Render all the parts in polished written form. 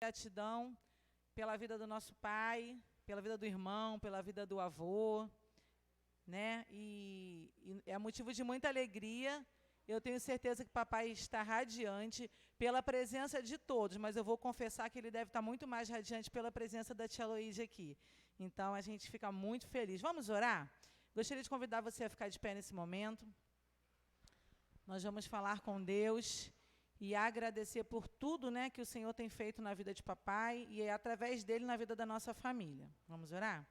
Gratidão pela vida do nosso pai, pela vida do irmão, pela vida do avô, né? E é motivo de muita alegria. Eu tenho certeza que papai está radiante pela presença de todos, mas eu vou confessar que ele deve estar muito mais radiante pela presença da tia Loíde aqui. Então, a gente fica muito feliz. Vamos orar? Gostaria de convidar você a ficar de pé nesse momento. Nós vamos falar com Deus e agradecer por tudo, né, que o Senhor tem feito na vida de papai e através dele na vida da nossa família. Vamos orar?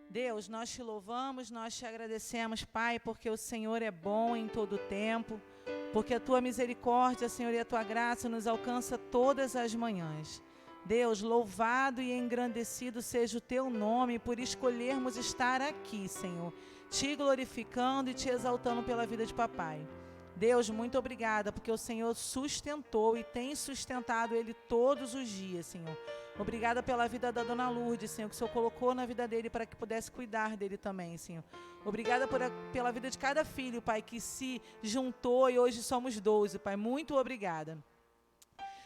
Deus, nós te louvamos, nós te agradecemos, Pai, porque o Senhor é bom em todo o tempo, porque a tua misericórdia, Senhor, e a tua graça nos alcança todas as manhãs. Deus, louvado e engrandecido seja o teu nome por escolhermos estar aqui, Senhor, te glorificando e te exaltando pela vida de papai. Deus, muito obrigada, porque o Senhor sustentou e tem sustentado ele todos os dias, Senhor. Obrigada pela vida da dona Lourdes, Senhor, que o Senhor colocou na vida dele para que pudesse cuidar dele também, Senhor. Obrigada pela vida de cada filho, Pai, que se juntou e hoje somos 12, Pai. Muito obrigada.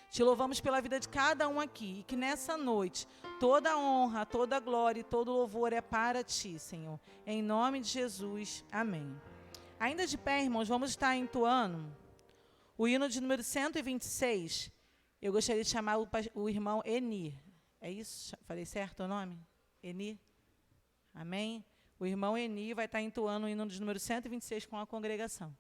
Te louvamos pela vida de cada um aqui e que nessa noite toda a honra, toda a glória e todo o louvor é para Ti, Senhor. Em nome de Jesus, amém. Ainda de pé, irmãos, vamos estar entoando o hino de número 126. Eu gostaria de chamar o irmão Eni. É isso? Falei certo o nome? Eni? Amém? O irmão Eni vai estar entoando o hino de número 126 com a congregação.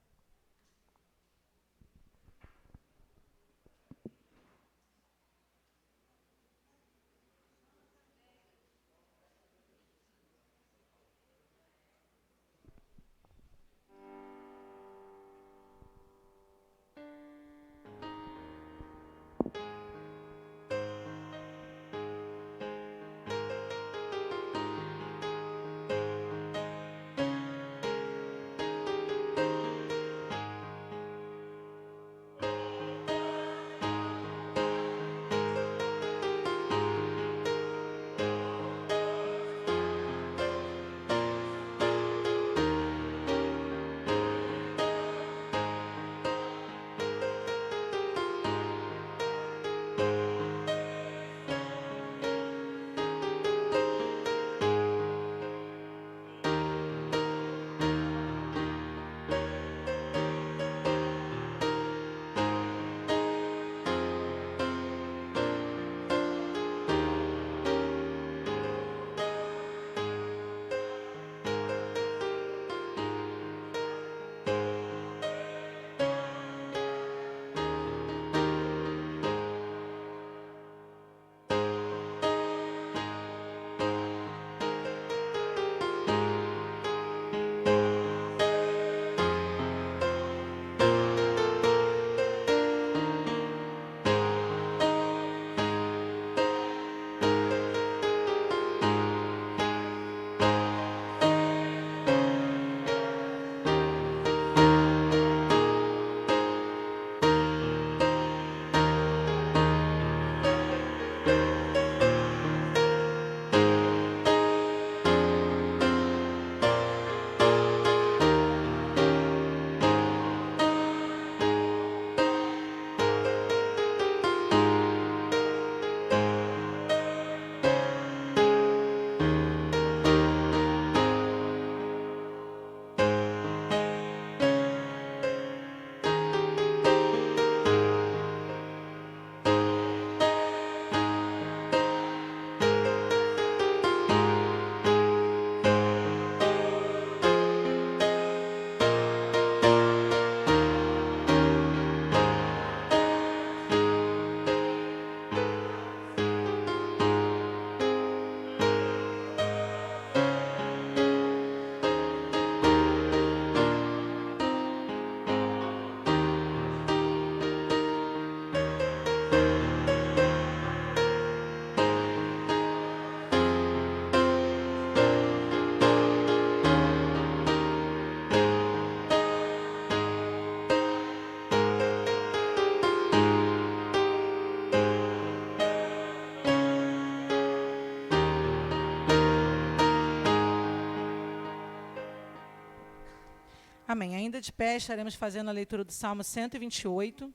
Amém. Ainda de pé, estaremos fazendo a leitura do Salmo 128.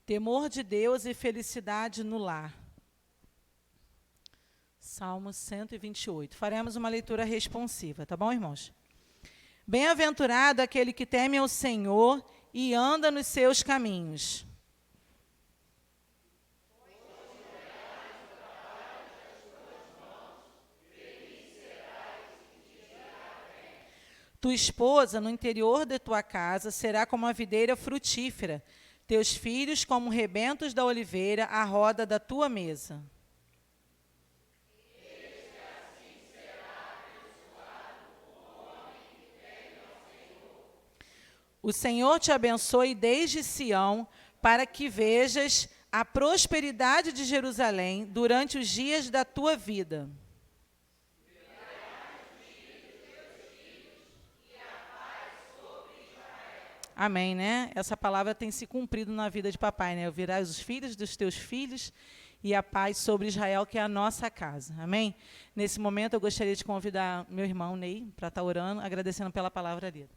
Temor de Deus e felicidade no lar. Salmo 128. Faremos uma leitura responsiva, tá bom, irmãos? Bem-aventurado aquele que teme ao Senhor e anda nos seus caminhos. Tua esposa no interior de tua casa será como a videira frutífera, teus filhos como rebentos da oliveira à roda da tua mesa. O Senhor te abençoe desde Sião, para que vejas a prosperidade de Jerusalém durante os dias da tua vida. Amém, né? Essa palavra tem se cumprido na vida de papai, né? Ouvirás os filhos dos teus filhos e a paz sobre Israel, que é a nossa casa. Amém? Nesse momento, eu gostaria de convidar meu irmão Ney para estar orando, agradecendo pela palavra dele.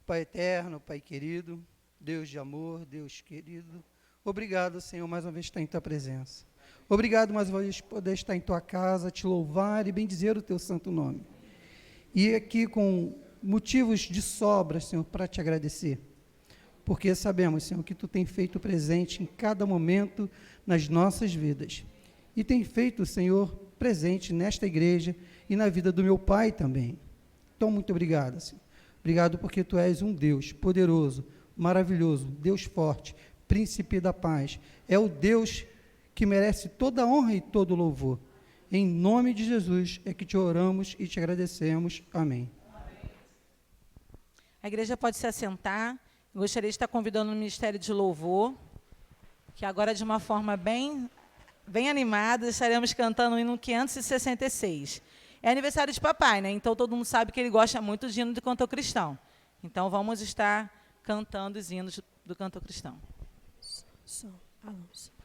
Pai eterno, Pai querido, Deus de amor, Deus querido, obrigado, Senhor, mais uma vez estar em Tua presença. Obrigado mais uma vez por poder estar em Tua casa, te louvar e bendizer o Teu santo nome. E aqui com motivos de sobra, Senhor, para te agradecer. Porque sabemos, Senhor, que Tu tem feito presente em cada momento nas nossas vidas. E tem feito, Senhor, presente nesta igreja e na vida do meu pai também. Então, muito obrigado, Senhor. Obrigado porque Tu és um Deus poderoso, maravilhoso, Deus forte, príncipe da paz. É o Deus que merece toda a honra e todo o louvor. Em nome de Jesus é que te oramos e te agradecemos. Amém. A igreja pode se assentar. Eu gostaria de estar convidando o Ministério de Louvor, que agora, de uma forma bem animada, estaremos cantando o hino 566. É aniversário de papai, né? Então todo mundo sabe que ele gosta muito de hino do cantor cristão. Então vamos estar cantando os hinos do cantor cristão. Alonso.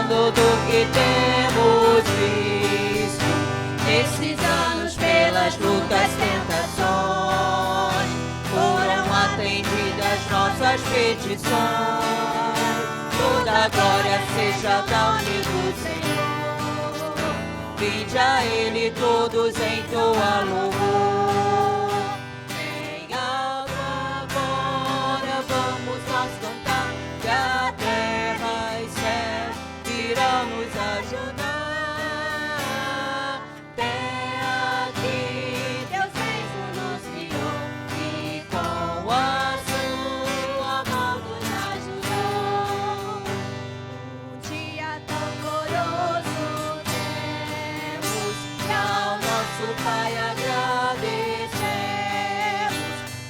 Do que temos visto nesses anos, pelas lutas, tentações, foram atendidas nossas petições. Toda a glória seja da único Senhor. Vinde a Ele todos em tua louvor. Em alto agora vamos nós cantar, que a terra e céu irão nos ajudar. Até aqui Deus mesmo nos guiou e com a sua mão nos ajudou. Um dia tão glorioso temos, e ao nosso Pai agradecemos,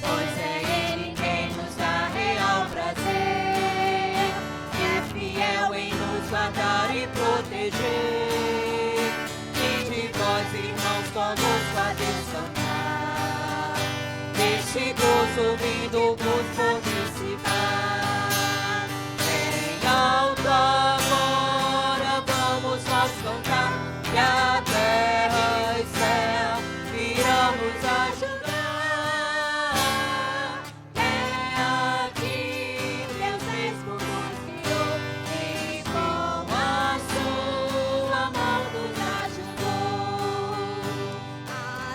pois é Ele quem nos dá real prazer, e é fiel em nos guardar e proteger. E de vós, irmãos, conosco a descansar, deste gozo vindo por participar. Em alto agora vamos nós cantar, que a terra e céu irão nos ajudar. É aqui Deus mesmo nos guiou e com a sua mão nos ajudou.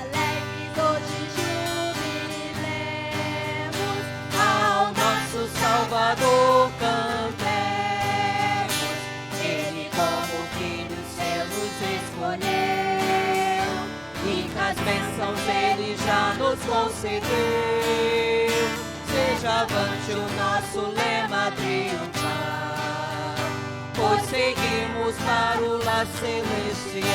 Alegres hoje jubilemos, as bênçãos Ele já nos concedeu. Seja avante o nosso lema triunfar, pois seguimos para o lar celestial.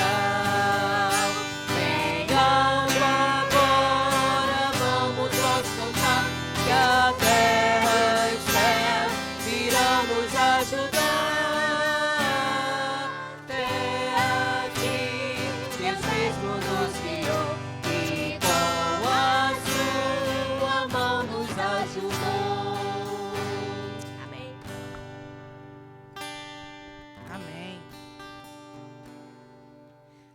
Venhando agora, vamos nós cantar, que a terra e o céu virão nos ajudar. Até aqui, Deus mesmo nos guiou e com a sua mão nos ajudou. Amém. Amém.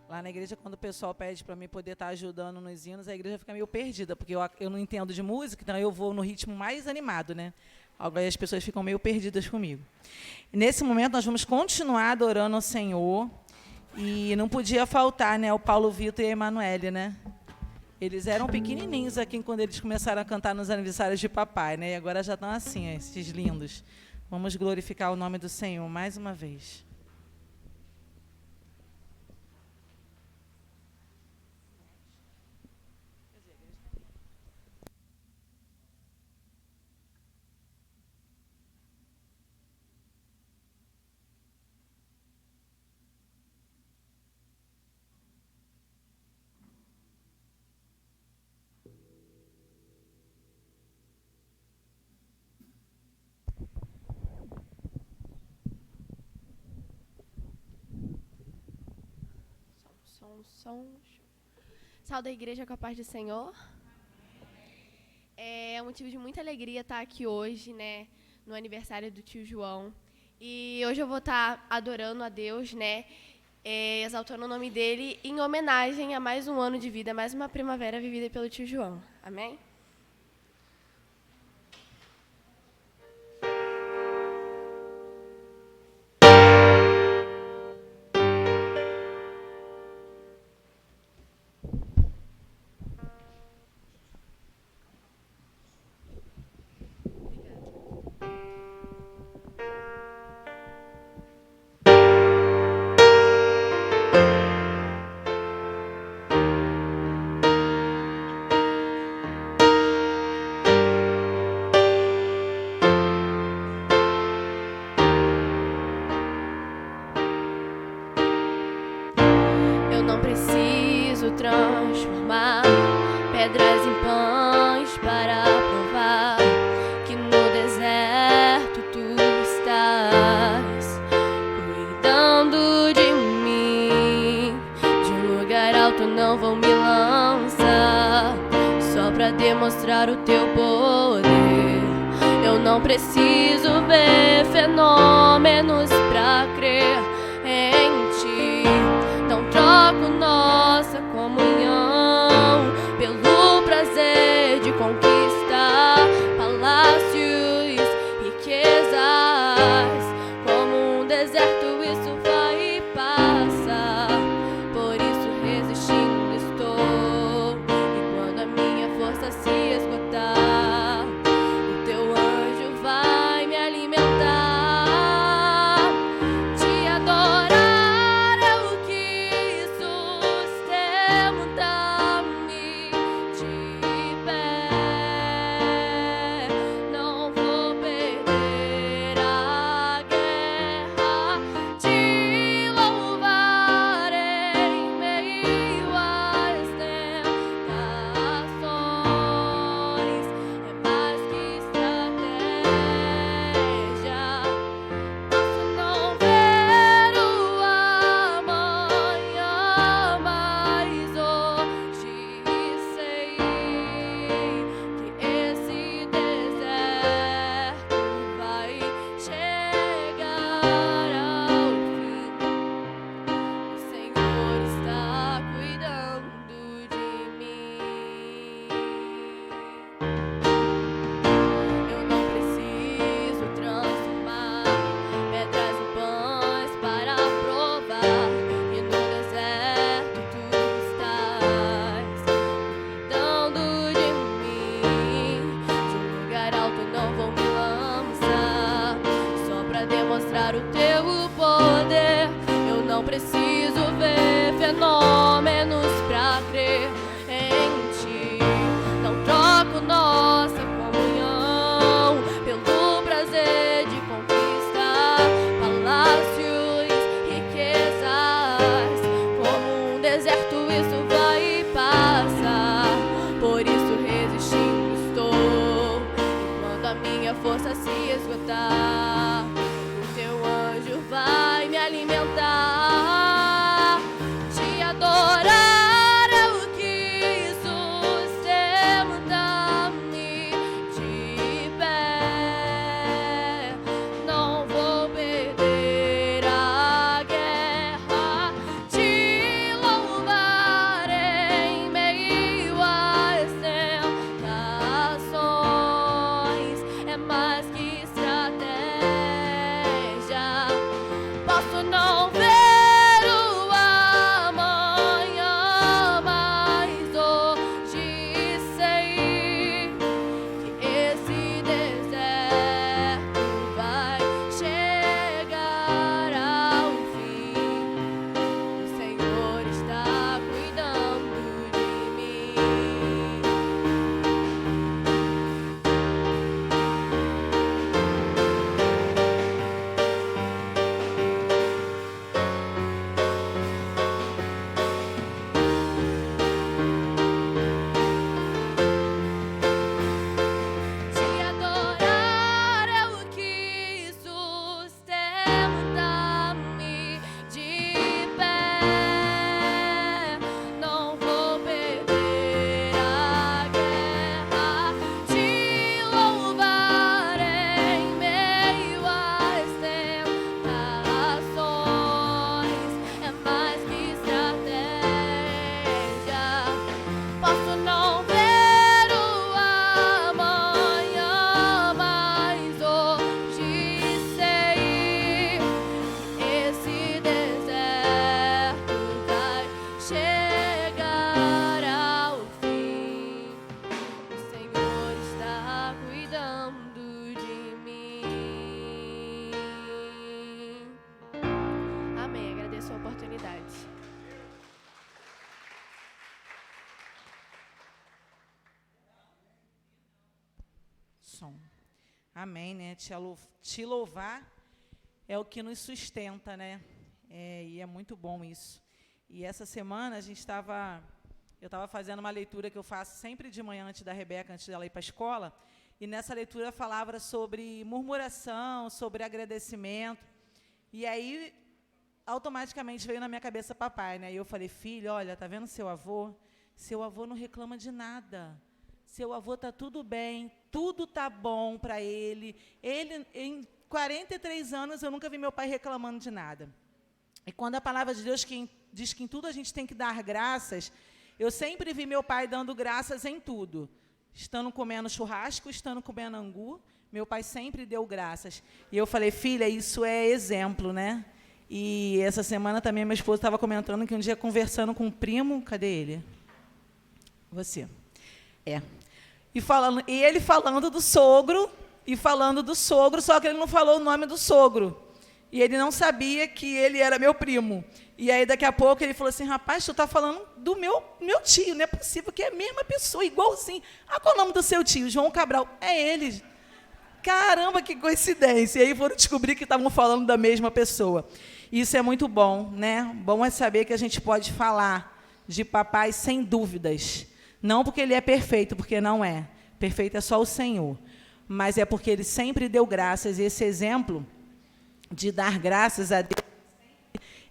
Lá na igreja, quando o pessoal pede para mim poder estar ajudando nos hinos, a igreja fica meio perdida, porque eu não entendo de música, então eu vou no ritmo mais animado, né? Agora as pessoas ficam meio perdidas comigo. E nesse momento, nós vamos continuar adorando ao Senhor, e não podia faltar, né, o Paulo Vitor e a Emanuele, né? Eles eram pequenininhos aqui quando eles começaram a cantar nos aniversários de papai, né? E agora já estão assim, esses lindos. Vamos glorificar o nome do Senhor mais uma vez. Salve da igreja com a paz do Senhor. É um motivo de muita alegria estar aqui hoje, né, no aniversário do tio João. E hoje eu vou estar adorando a Deus, né, exaltando o nome dele em homenagem a mais um ano de vida, mais uma primavera vivida pelo tio João. Amém? Transformar pedras em pães para provar que no deserto tu estás cuidando de mim. De um lugar alto não vou me lançar só pra demonstrar o teu poder. Eu não preciso ver fenômenos pra crer em ti. Não troco nossa comunhão pelo prazer de conquistar palácios, riquezas. Como um deserto isso vai e passa, por isso resistindo estou. E quando a minha força se esgotar, o teu anjo vai me alimentar. Te adorar é o que sustenta-me de pé. Não vou perder a guerra, te louvar em meio se esgotar. O teu anjo vai me alimentar. Te adorar é o que sustenta-me de pé. Não vou perder a guerra. Te louvar em meio às tentações é mais que estratégia. Posso não ver o amanhã, mas hoje sei que esse deserto vai chegar ao fim. O Senhor está cuidando de mim. Te adorar é o que sustenta-me de pé. Não vou perder a guerra. Te louvar em meio às tentações é mais que estratégia. Posso não ver o amanhã, mas hoje sei que esse deserto vai chegar ao fim. O Senhor está cuidando de mim. Amém. Agradeço a oportunidade. Som. Amém, né? Te louvar é o que nos sustenta, né? E é muito bom isso. E essa semana eu estava fazendo uma leitura que eu faço sempre de manhã antes da Rebeca, antes dela ir para a escola, e nessa leitura falava sobre murmuração, sobre agradecimento. E aí automaticamente veio na minha cabeça papai, né? E eu falei: filho, olha, tá vendo seu avô? Seu avô não reclama de nada. Seu avô tá tudo bem, tudo tá bom para ele. Ele, em 43 anos, eu nunca vi meu pai reclamando de nada. E quando a palavra de Deus diz que em tudo a gente tem que dar graças, eu sempre vi meu pai dando graças em tudo. Estando comendo churrasco, estando comendo angu, meu pai sempre deu graças. E eu falei: filha, isso é exemplo, né? E essa semana também minha esposa estava comentando que um dia conversando com um primo, cadê ele? Você. E ele falando do sogro, só que ele não falou o nome do sogro. E ele não sabia que ele era meu primo. E aí, daqui a pouco, ele falou assim: rapaz, tu está falando do meu tio, não é possível que é a mesma pessoa, igualzinho. Ah, qual é o nome do seu tio? João Cabral. É ele. Caramba, que coincidência. E aí foram descobrir que estavam falando da mesma pessoa. Isso é muito bom, né? Bom é saber que a gente pode falar de papai sem dúvidas. Não porque ele é perfeito, porque não é. Perfeito é só o Senhor. Mas é porque ele sempre deu graças. E esse exemplo de dar graças a Deus,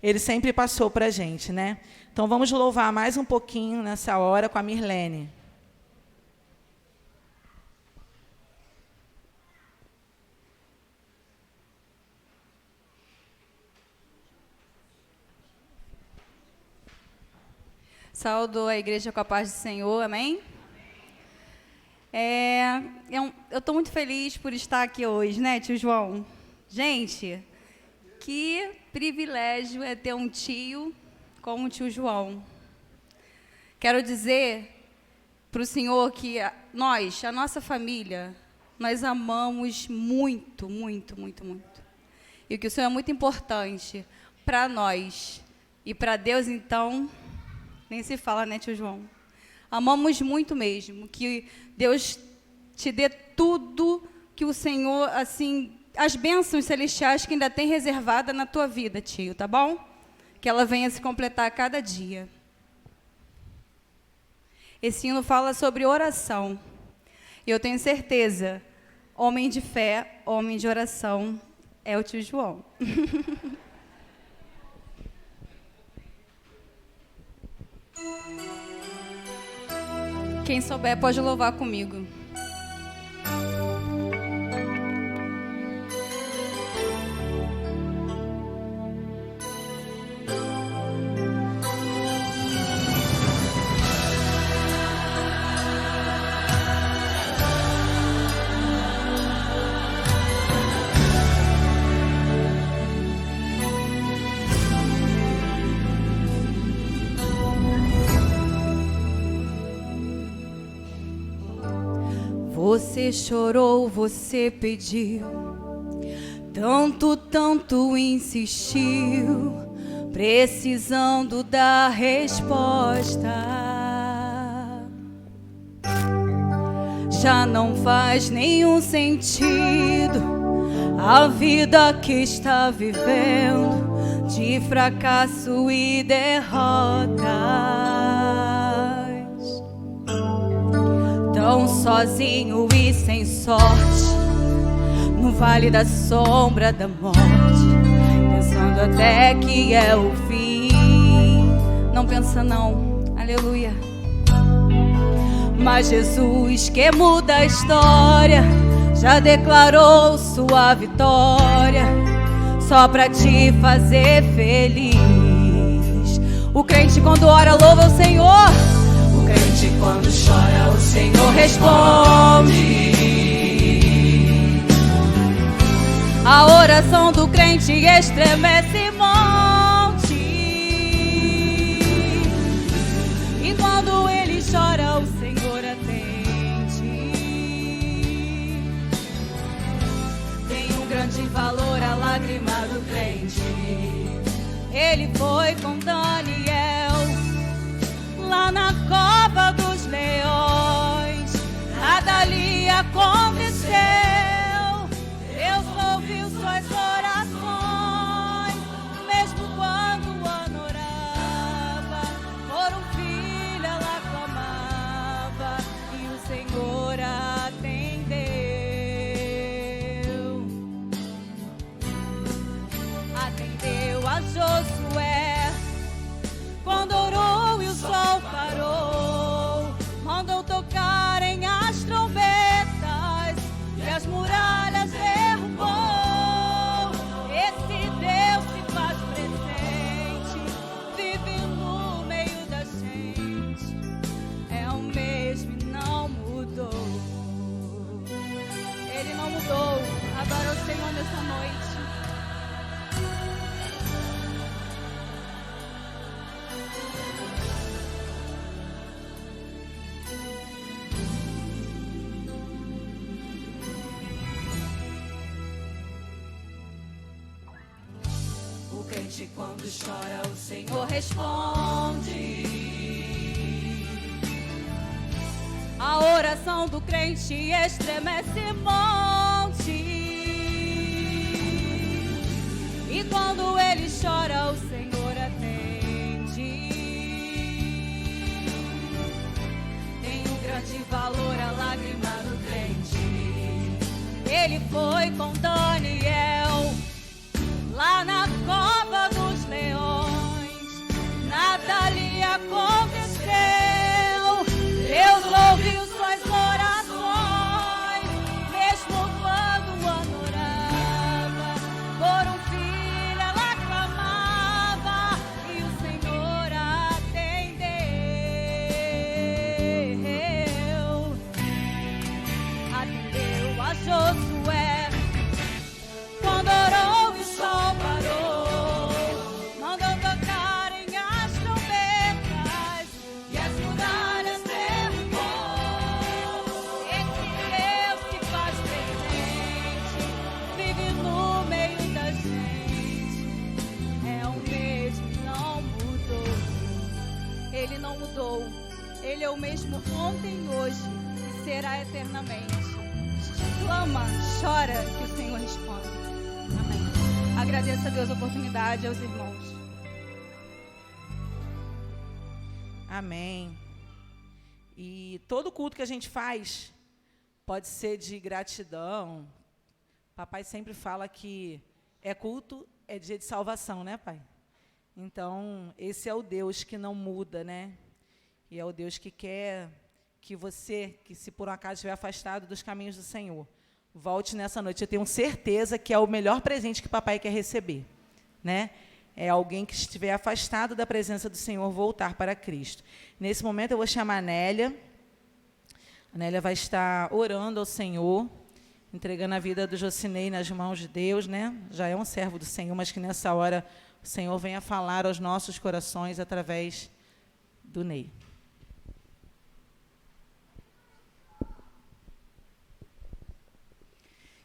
ele sempre passou para a gente, né? Então, vamos louvar mais um pouquinho nessa hora com a Mirlene. Saúdo a igreja com a paz do Senhor, amém? Eu estou muito feliz por estar aqui hoje, né, tio João? Gente, que privilégio é ter um tio como o tio João. Quero dizer para o Senhor que nós, a nossa família, nós amamos muito, muito, muito, muito. E que o Senhor é muito importante para nós e para Deus, então, nem se fala, né, tio João? Amamos muito mesmo, que Deus te dê tudo que o Senhor, assim, as bênçãos celestiais que ainda tem reservada na tua vida, tio, tá bom? Que ela venha se completar a cada dia. Esse hino fala sobre oração. E eu tenho certeza homem de fé, homem de oração, é o tio João. Quem souber pode louvar comigo. Você chorou, você pediu, tanto insistiu, precisando da resposta. Já não faz nenhum sentido a vida que está vivendo, de fracasso e derrotas. Tão sozinho e sem sorte, no vale da sombra da morte, pensando até que é o fim. Não pensa não, aleluia. Mas Jesus, que muda a história, já declarou sua vitória, só pra te fazer feliz. O crente quando ora louva o Senhor, o crente quando chora o Senhor responde. A oração do crente estremece monte, e quando ele chora o Senhor atende. Tem um grande valor a lágrima do crente. Ele foi com Daniel lá na cova dos leões, nada ali aconteceu. Deus ouviu suas orações, mesmo quando o ano orava, por um filho ela clamava, e o Senhor atendeu. Atendeu a Josué quando orou e o sol parou, mandou tocarem as trombetas e as muralhas derrubou. Esse Deus se faz presente, vive no meio da gente, é o mesmo e não mudou. Ele não mudou. Adora o Senhor nessa noite. O crente quando chora o Senhor responde. A oração do crente estremece monte, e quando ele chora o Senhor atende. Tem um grande valor a lágrima do crente. Ele foi com Daniel lá na cova dos leões, nada lhe aconteceu. Deus ouviu suas orações, mesmo quando o ano orava, por um filho ela clamava, e o Senhor atendeu. Atendeu a Josué quando orou e o sol parou, mandou tocarem as trombetas e as muralhas derrubou. Esse Deus se faz presente, vive no meio da gente, é o mesmo, não mudou. Ele não mudou, ele é o mesmo ontem, hoje e será eternamente. Clama, chora, que o Senhor responde. Amém. Agradeço a Deus a oportunidade, aos irmãos. Amém. E todo culto que a gente faz, pode ser de gratidão. Papai sempre fala que é culto, é dia de salvação, né, Pai? Então, esse é o Deus que não muda, né? E é o Deus que quer que você, que se por um acaso estiver afastado dos caminhos do Senhor, volte nessa noite. Eu tenho certeza que é o melhor presente que papai quer receber, né? É alguém que estiver afastado da presença do Senhor voltar para Cristo. Nesse momento eu vou chamar a Nélia. A Nélia vai estar orando ao Senhor, entregando a vida do Jocinei nas mãos de Deus, né? Já é um servo do Senhor, mas que nessa hora o Senhor venha falar aos nossos corações através do Ney.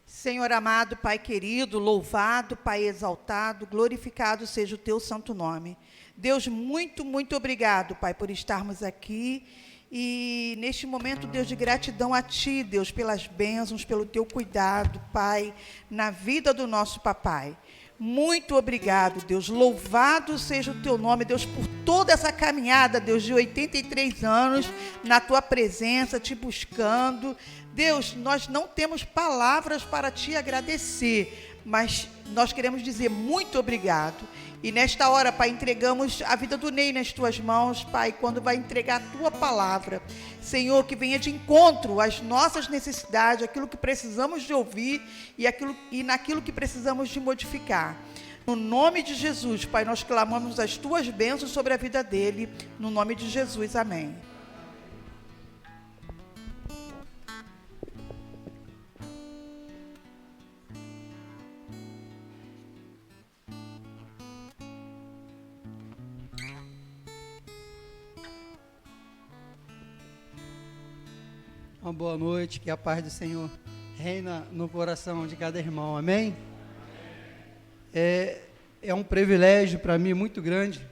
Senhor amado, Pai querido, louvado, Pai exaltado, glorificado seja o teu santo nome. Deus, muito, muito obrigado, Pai, por estarmos aqui. E neste momento, Deus, de gratidão a Ti, Deus, pelas bênçãos, pelo Teu cuidado, Pai, na vida do nosso papai. Muito obrigado, Deus. Louvado seja o Teu nome, Deus, por toda essa caminhada, Deus, de 83 anos, na Tua presença, Te buscando. Deus, nós não temos palavras para Te agradecer, mas nós queremos dizer muito obrigado. E nesta hora, Pai, entregamos a vida do Ney nas Tuas mãos, Pai, quando vai entregar a Tua palavra. Senhor, que venha de encontro às nossas necessidades, aquilo que precisamos de ouvir e naquilo que precisamos de modificar. No nome de Jesus, Pai, nós clamamos as Tuas bênçãos sobre a vida dele. No nome de Jesus, amém. Uma boa noite, que a paz do Senhor reina no coração de cada irmão, amém? É um privilégio para mim muito grande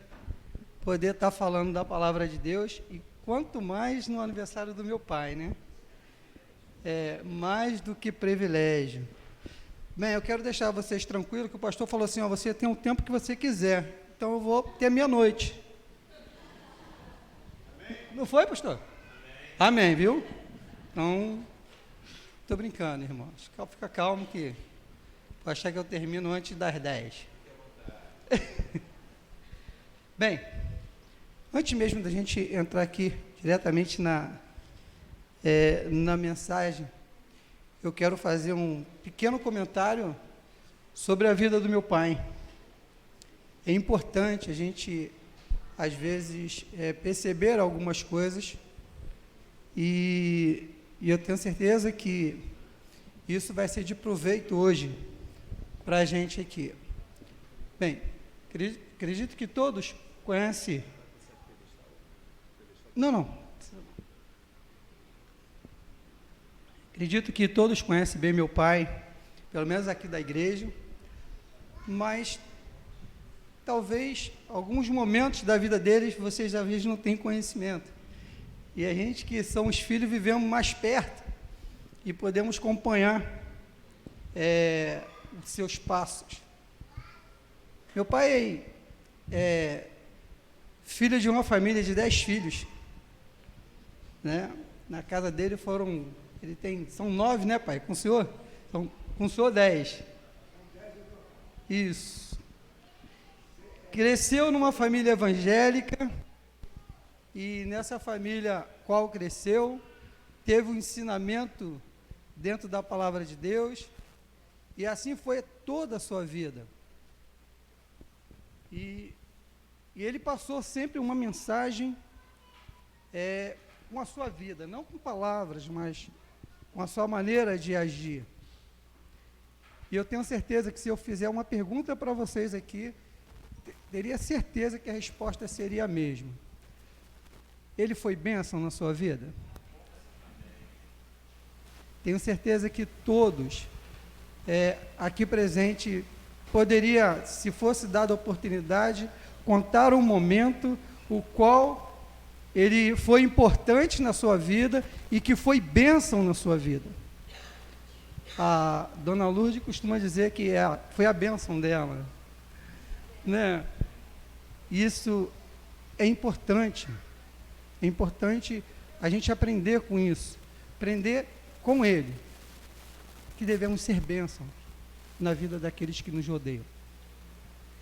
poder estar falando da palavra de Deus, e quanto mais no aniversário do meu pai, né? É mais do que privilégio. Bem, eu quero deixar vocês tranquilos, que o pastor falou assim, ó, você tem o tempo que você quiser, então eu vou ter meia-noite. Não foi, pastor? Amém, viu? Então, estou brincando, irmãos. Fica calmo que vou achar que eu termino antes das 10. Bem, antes mesmo da gente entrar aqui diretamente na mensagem, eu quero fazer um pequeno comentário sobre a vida do meu pai. É importante a gente, às vezes, perceber algumas coisas e eu tenho certeza que isso vai ser de proveito hoje para a gente aqui. Bem, acredito que todos conhecem... Não. Acredito que todos conhecem bem meu pai, pelo menos aqui da igreja, mas talvez alguns momentos da vida deles vocês às vezes não têm conhecimento. E a gente que somos filhos vivemos mais perto e podemos acompanhar os seus passos. Meu pai é filho de uma família de 10 filhos, né? Na casa dele são 9, né, pai? Com o senhor? Com o senhor 10. Isso. Cresceu numa família evangélica. E nessa família qual cresceu, teve um ensinamento dentro da palavra de Deus, e assim foi toda a sua vida. E ele passou sempre uma mensagem com a sua vida, não com palavras, mas com a sua maneira de agir. E eu tenho certeza que se eu fizer uma pergunta para vocês aqui, teria certeza que a resposta seria a mesma. Ele foi bênção na sua vida? Tenho certeza que todos aqui presentes poderia, se fosse dada a oportunidade, contar um momento o qual ele foi importante na sua vida e que foi bênção na sua vida. A dona Lourdes costuma dizer que foi a bênção dela, né? Isso é importante. É importante a gente aprender com isso, aprender com ele, que devemos ser bênção na vida daqueles que nos rodeiam.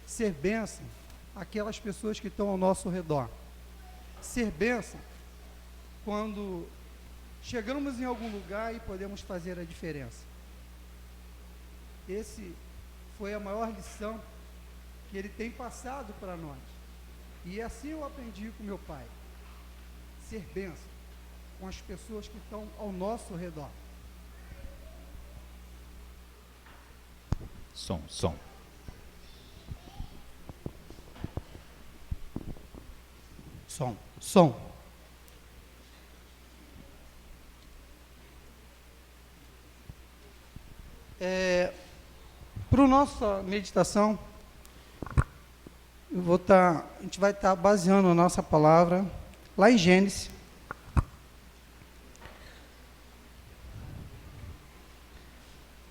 Ser bênção àquelas pessoas que estão ao nosso redor. Ser bênção quando chegamos em algum lugar e podemos fazer a diferença. Esse foi a maior lição que ele tem passado para nós. E assim eu aprendi com meu pai. Ser bênção com as pessoas que estão ao nosso redor. Som. Som. Para a nossa meditação, a gente vai estar baseando a nossa palavra lá em Gênesis,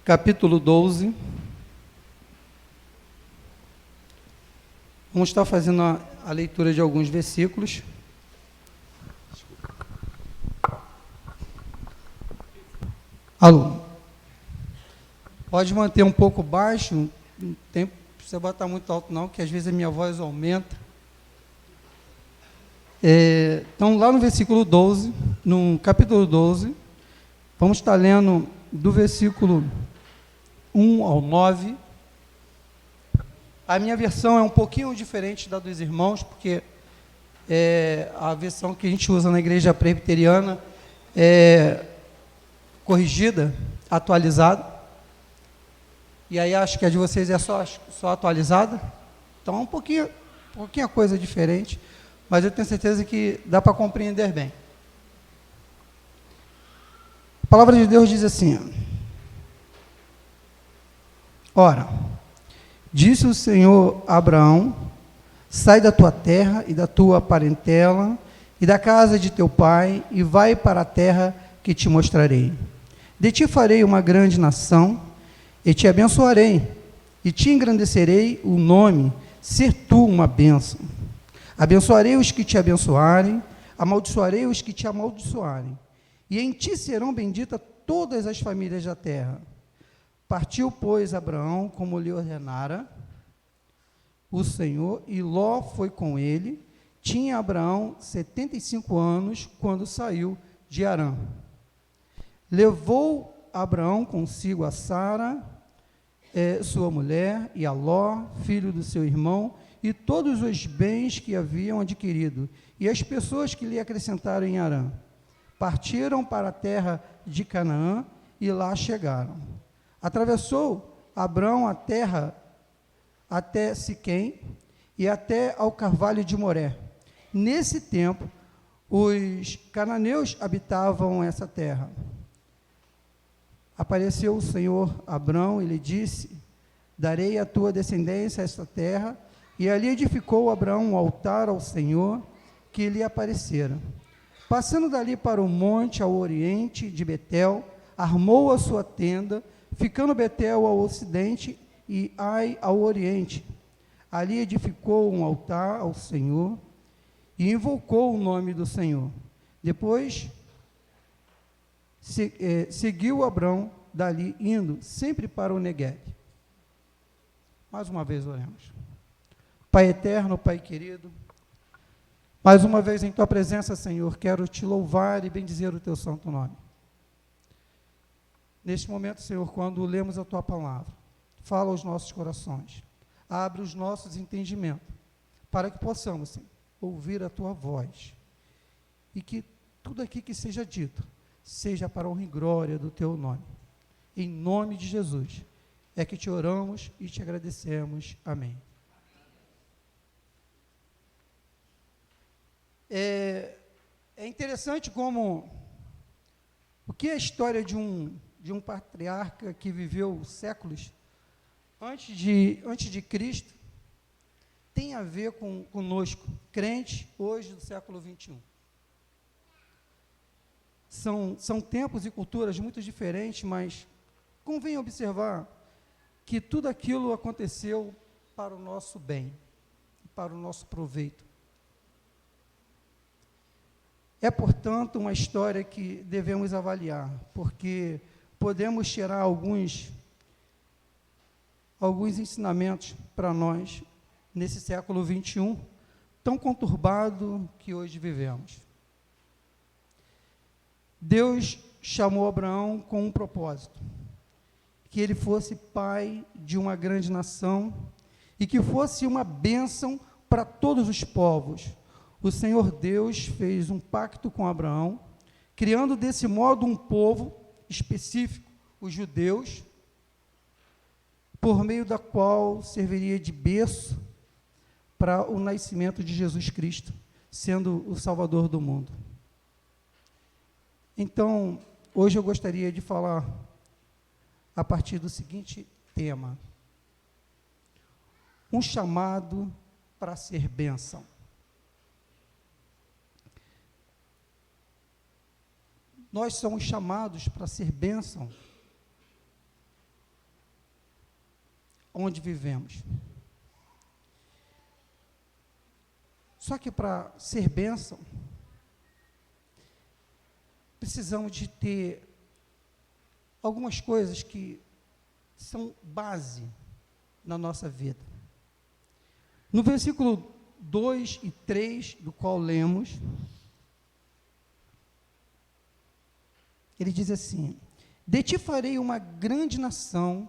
capítulo 12. Vamos estar fazendo a leitura de alguns versículos. Alô, pode manter um pouco baixo, não tem precisa botar muito alto não, que às vezes a minha voz aumenta. Então, lá no versículo 12, no capítulo 12, vamos estar lendo do versículo 1 ao 9. A minha versão é um pouquinho diferente da dos irmãos, porque a versão que a gente usa na igreja presbiteriana é corrigida, atualizada. E aí acho que a de vocês é só atualizada. Então é um pouquinho a coisa diferente, mas eu tenho certeza que dá para compreender bem. A palavra de Deus diz assim: ora, disse o Senhor a Abraão: sai da tua terra e da tua parentela e da casa de teu pai e vai para a terra que te mostrarei. De ti farei uma grande nação e te abençoarei e te engrandecerei o nome, ser tu uma bênção. Abençoarei os que te abençoarem, amaldiçoarei os que te amaldiçoarem, e em ti serão benditas todas as famílias da terra. Partiu, pois, Abraão, como lhe ordenara o Senhor, e Ló foi com ele. Tinha Abraão 75 anos, quando saiu de Harã. Levou Abraão consigo a Sara, sua mulher, e a Ló, filho do seu irmão, e todos os bens que haviam adquirido, e as pessoas que lhe acrescentaram em Harã. Partiram para a terra de Canaã, e lá chegaram. Atravessou Abraão a terra até Siquém, e até ao carvalho de Moré. Nesse tempo, os cananeus habitavam essa terra. Apareceu o Senhor a Abraão e lhe disse: darei à tua descendência esta terra. E ali edificou Abraão um altar ao Senhor que lhe aparecera. Passando dali para o monte ao oriente de Betel, armou a sua tenda, ficando Betel ao ocidente e Ai ao oriente. Ali edificou um altar ao Senhor e invocou o nome do Senhor. Depois seguiu Abraão dali, indo sempre para o Neguebe. Mais uma vez oremos. Pai eterno, Pai querido, mais uma vez em tua presença, Senhor, quero te louvar e bendizer o teu santo nome. Neste momento, Senhor, quando lemos a tua palavra, fala aos nossos corações, abre os nossos entendimentos, para que possamos, Senhor, ouvir a tua voz, e que tudo aqui que seja dito, seja para a honra e glória do teu nome. Em nome de Jesus, é que te oramos e te agradecemos. Amém. É interessante como o que é a história de um patriarca que viveu séculos antes de Cristo tem a ver conosco, crentes, hoje do século 21. São tempos e culturas muito diferentes, mas convém observar que tudo aquilo aconteceu para o nosso bem, para o nosso proveito. É, portanto, uma história que devemos avaliar, porque podemos tirar alguns ensinamentos para nós nesse século XXI, tão conturbado que hoje vivemos. Deus chamou Abraão com um propósito, que ele fosse pai de uma grande nação e que fosse uma bênção para todos os povos. O Senhor Deus fez um pacto com Abraão, criando desse modo um povo específico, os judeus, por meio da qual serviria de berço para o nascimento de Jesus Cristo, sendo o Salvador do mundo. Então, hoje eu gostaria de falar a partir do seguinte tema: um chamado para ser bênção. Nós somos chamados para ser bênção onde vivemos. Só que para ser bênção, precisamos de ter algumas coisas que são base na nossa vida. No versículo 2 e 3, do qual lemos, ele diz assim: de ti farei uma grande nação,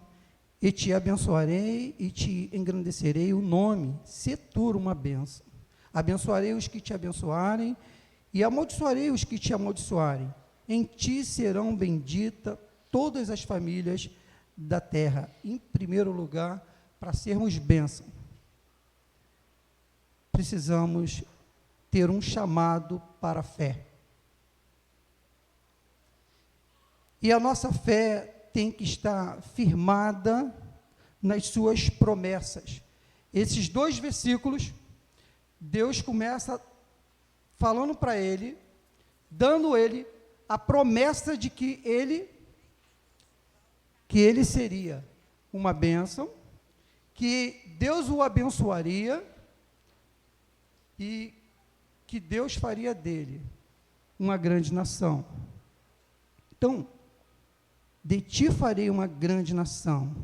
e te abençoarei e te engrandecerei o nome, se tu uma bênção. Abençoarei os que te abençoarem, e amaldiçoarei os que te amaldiçoarem. Em ti serão benditas todas as famílias da terra. Em primeiro lugar, para sermos bênção, precisamos ter um chamado para a fé. E a nossa fé tem que estar firmada nas suas promessas. Esses 2 versículos, Deus começa falando para ele, dando ele a promessa de que ele seria uma bênção, que Deus o abençoaria e que Deus faria dele uma grande nação. Então, de ti farei uma grande nação,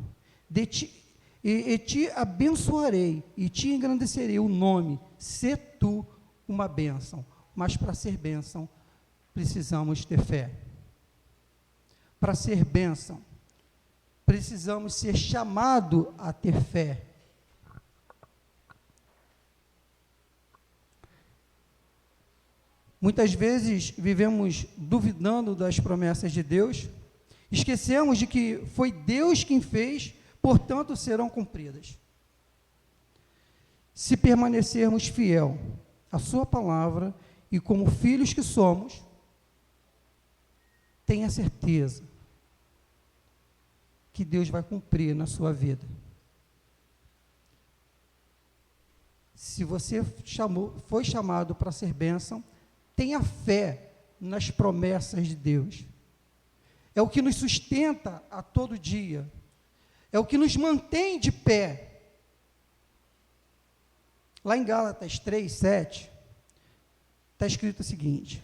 e te abençoarei, e te engrandecerei o nome, se tu uma bênção. Mas para ser bênção, precisamos ter fé. Para ser bênção, precisamos ser chamados a ter fé. Muitas vezes vivemos duvidando das promessas de Deus, esquecemos de que foi Deus quem fez, portanto serão cumpridas. Se permanecermos fiel à sua palavra e como filhos que somos, tenha certeza que Deus vai cumprir na sua vida. Se você foi chamado para ser bênção, tenha fé nas promessas de Deus. É o que nos sustenta a todo dia. É o que nos mantém de pé. Lá em Gálatas 3, 7, está escrito o seguinte: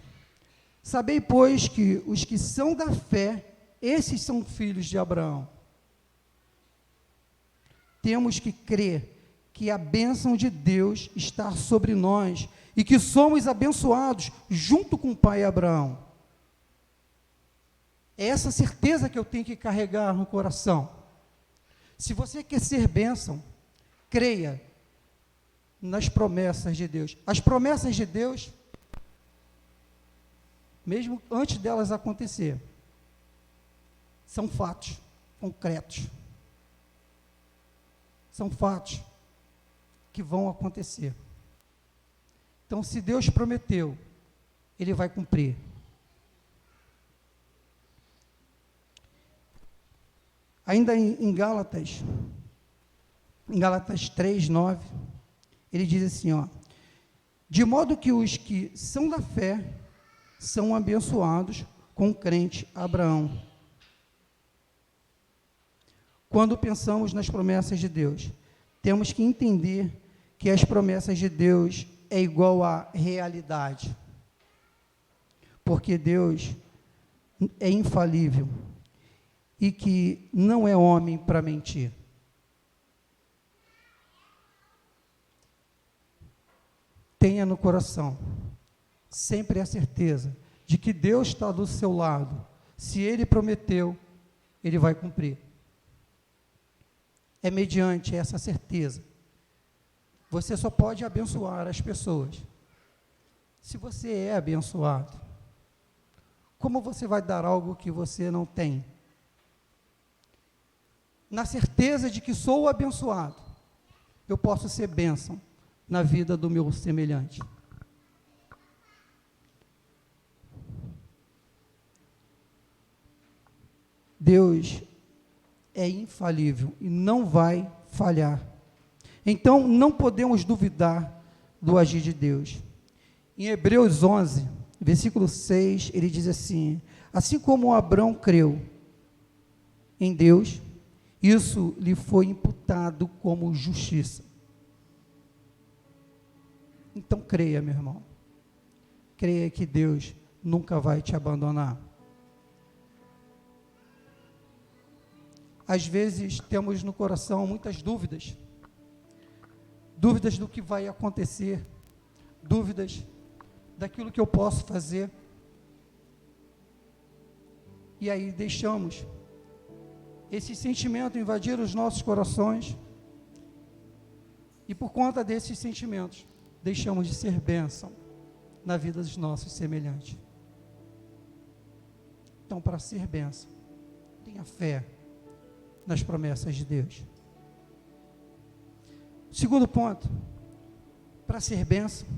sabei, pois, que os que são da fé, esses são filhos de Abraão. Temos que crer que a bênção de Deus está sobre nós e que somos abençoados junto com o pai Abraão. É essa certeza que eu tenho que carregar no coração. Se você quer ser bênção, creia nas promessas de Deus. As promessas de Deus, mesmo antes delas acontecer, são fatos concretos. São fatos que vão acontecer. Então, se Deus prometeu, Ele vai cumprir. Ainda em Gálatas 3, 9, ele diz assim, ó: de modo que os que são da fé são abençoados com o crente Abraão. Quando pensamos nas promessas de Deus, temos que entender que as promessas de Deus é igual à realidade. porque Deus é infalível e que não é homem para mentir. Tenha no coração sempre a certeza de que Deus está do seu lado. Se Ele prometeu, Ele vai cumprir. É mediante essa certeza. Você só pode abençoar as pessoas se você é abençoado. Como você vai dar algo que você não tem? Na certeza de que sou abençoado, eu posso ser bênção na vida do meu semelhante. Deus é infalível e não vai falhar. Então, não podemos duvidar do agir de Deus. Em Hebreus 11, versículo 6, ele diz assim: assim como Abraão creu em Deus, isso lhe foi imputado como justiça. Então creia, meu irmão. Creia que Deus nunca vai te abandonar. Às vezes temos no coração muitas dúvidas. Dúvidas do que vai acontecer. Dúvidas daquilo que eu posso fazer. E aí deixamos esse sentimento invadir os nossos corações. E por conta desses sentimentos, deixamos de ser bênção na vida dos nossos semelhantes. Então, para ser bênção, tenha fé nas promessas de Deus. Segundo ponto, para ser bênção,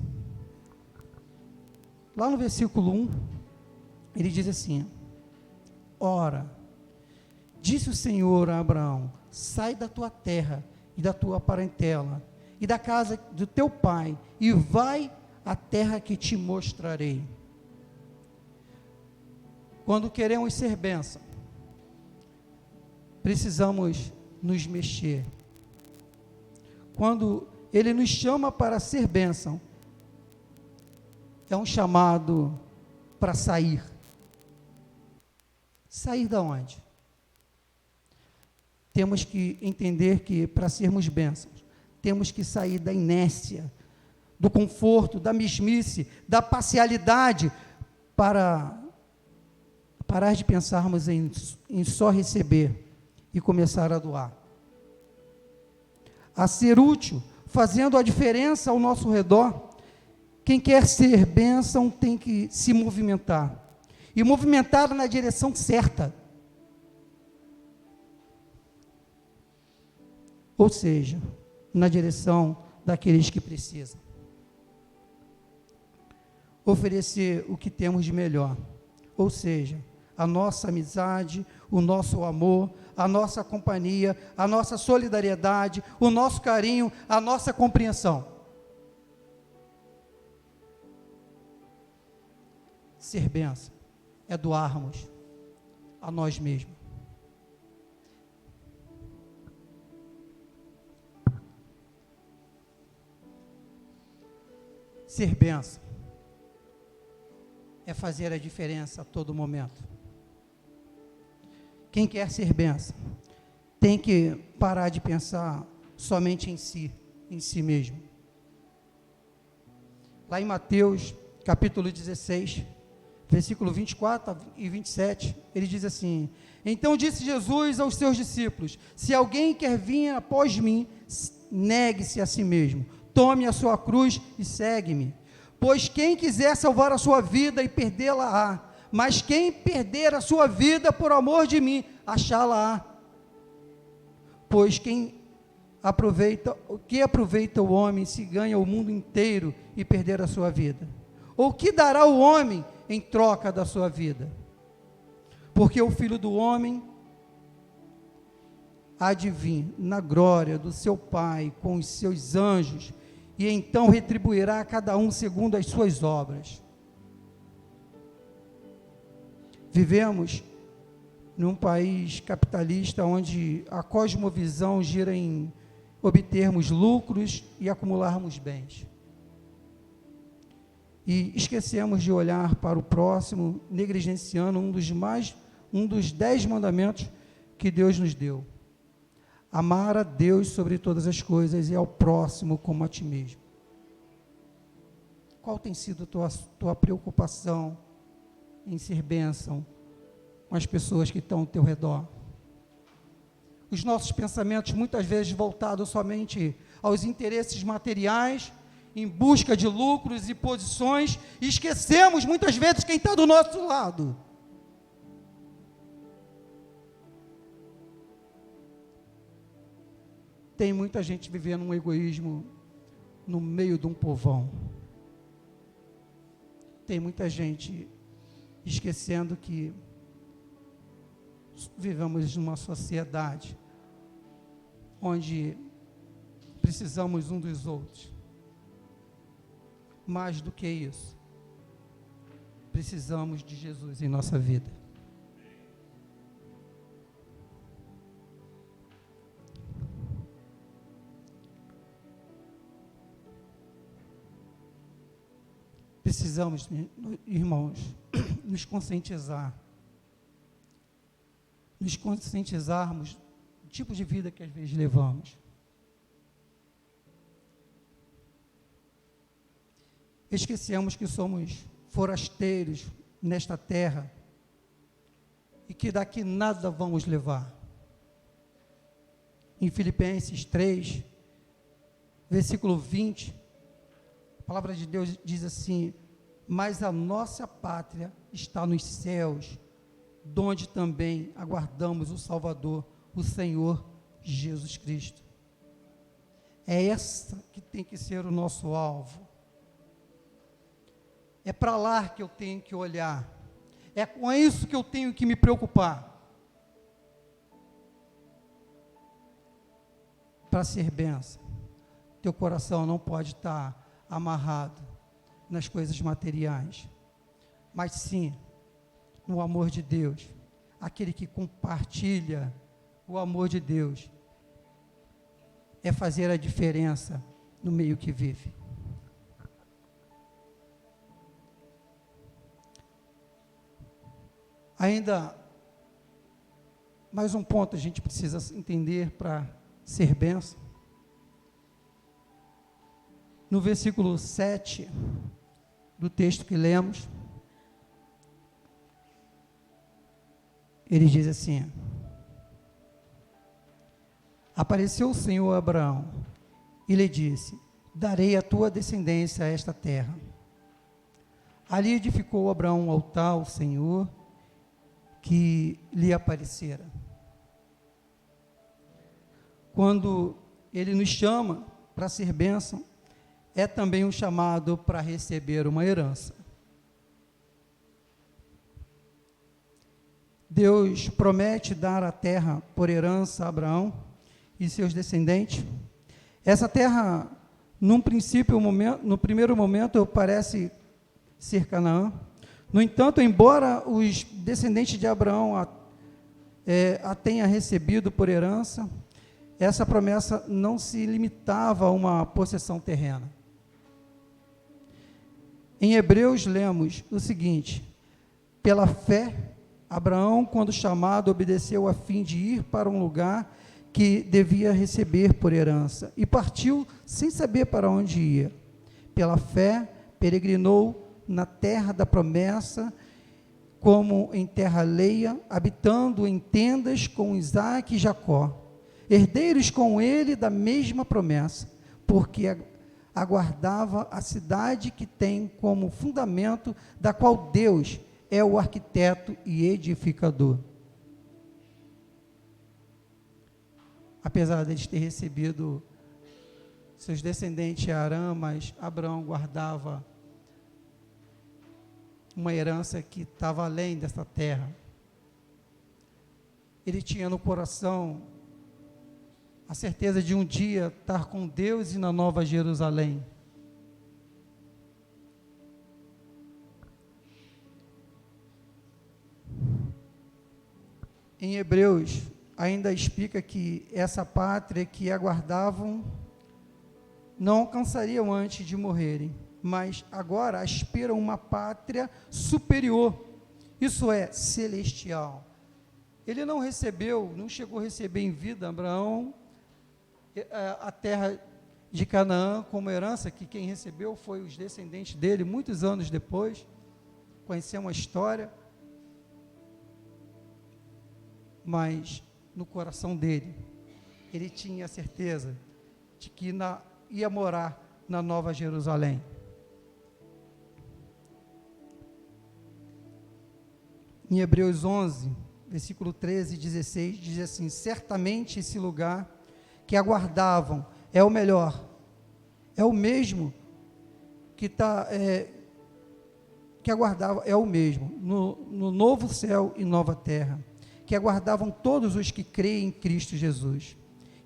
lá no versículo 1, ele diz assim: ora, disse o Senhor a Abraão, sai da tua terra e da tua parentela e da casa do teu pai, e vai à terra que te mostrarei. Quando queremos ser bênção, precisamos nos mexer. Quando Ele nos chama para ser bênção, é um chamado para sair. Sair da onde? Temos que entender que para sermos bênçãos, temos que sair da inércia, do conforto, da mesmice, da parcialidade, para parar de pensarmos em só receber e começar a doar. A ser útil, fazendo a diferença ao nosso redor. Quem quer ser bênção tem que se movimentar, e movimentar na direção certa. Ou seja, na direção daqueles que precisam. Oferecer o que temos de melhor, ou seja, a nossa amizade, o nosso amor, a nossa companhia, a nossa solidariedade, o nosso carinho, a nossa compreensão. Ser bênção é doarmos a nós mesmos. Ser bênção é fazer a diferença a todo momento. Quem quer ser bênção tem que parar de pensar somente em si mesmo. Lá em Mateus, capítulo 16, versículo 24 e 27, ele diz assim: então disse Jesus aos seus discípulos: se alguém quer vir após mim, negue-se a si mesmo, tome a sua cruz e segue-me. Pois quem quiser salvar a sua vida e perdê-la-á, mas quem perder a sua vida por amor de mim, achá-la-á. Pois o que aproveita o homem se ganha o mundo inteiro e perder a sua vida? Ou que dará o homem em troca da sua vida? Porque o Filho do Homem há de vir na glória do seu Pai com os seus anjos, e então retribuirá a cada um segundo as suas obras. Vivemos num país capitalista onde a cosmovisão gira em obtermos lucros e acumularmos bens. e esquecemos de olhar para o próximo, negligenciando um dos 10 mandamentos que Deus nos deu. Amar a Deus sobre todas as coisas e ao próximo como a ti mesmo. Qual tem sido a tua preocupação em ser bênção com as pessoas que estão ao teu redor? Os nossos pensamentos muitas vezes voltados somente aos interesses materiais, em busca de lucros e posições, e esquecemos muitas vezes quem está do nosso lado. Tem muita gente vivendo um egoísmo no meio de um povão. Tem muita gente esquecendo que vivemos numa sociedade onde precisamos um dos outros. Mais do que isso, precisamos de Jesus em nossa vida. Precisamos, irmãos, nos conscientizarmos do tipo de vida que às vezes levamos. Esquecemos que somos forasteiros nesta terra e que daqui nada vamos levar. Em Filipenses 3, versículo 20, a palavra de Deus diz assim: mas a nossa pátria está nos céus, donde também aguardamos o Salvador, o Senhor Jesus Cristo. É essa que tem que ser o nosso alvo. É para lá que eu tenho que olhar. É com isso que eu tenho que me preocupar. Para ser bênção, teu coração não pode estar amarrado nas coisas materiais, mas sim no amor de Deus. Aquele que compartilha o amor de Deus é fazer a diferença no meio que vive. Ainda mais um ponto a gente precisa entender para ser bênção. No versículo 7 do texto que lemos, ele diz assim: apareceu o Senhor a Abraão e lhe disse: darei à tua descendência esta terra. Ali edificou Abraão um altar ao Senhor que lhe aparecera. Quando ele nos chama para ser bênção, é também um chamado para receber uma herança. Deus promete dar a terra por herança a Abraão e seus descendentes. Essa terra, no primeiro momento, parece ser Canaã. No entanto, embora os descendentes de Abraão a tenha recebido por herança, essa promessa não se limitava a uma possessão terrena. Em Hebreus lemos o seguinte: pela fé, Abraão, quando chamado, obedeceu a fim de ir para um lugar que devia receber por herança, e partiu sem saber para onde ia. Pela fé, peregrinou na terra da promessa, como em terra alheia, habitando em tendas com Isaque e Jacó, herdeiros com ele da mesma promessa, porque aguardava a cidade que tem como fundamento, da qual Deus é o arquiteto e edificador. Apesar deles ter recebido seus descendentes Arã, mas Abraão guardava uma herança que estava além dessa terra. Ele tinha no coração a certeza de um dia estar com Deus e na Nova Jerusalém. Em Hebreus, ainda explica que essa pátria que aguardavam não alcançariam antes de morrerem, mas agora aspiram uma pátria superior, isso é, celestial. Ele não recebeu, não chegou a receber em vida, Abraão, a terra de Canaã como herança, que quem recebeu foi os descendentes dele, muitos anos depois. Conhecemos a história, mas no coração dele, ele tinha a certeza de que ia morar na Nova Jerusalém. Em Hebreus 11, versículo 13 e 16, diz assim: certamente esse lugar que aguardavam é o melhor, é o mesmo que aguardava, é o mesmo, no novo céu e nova terra, que aguardavam todos os que creem em Cristo Jesus.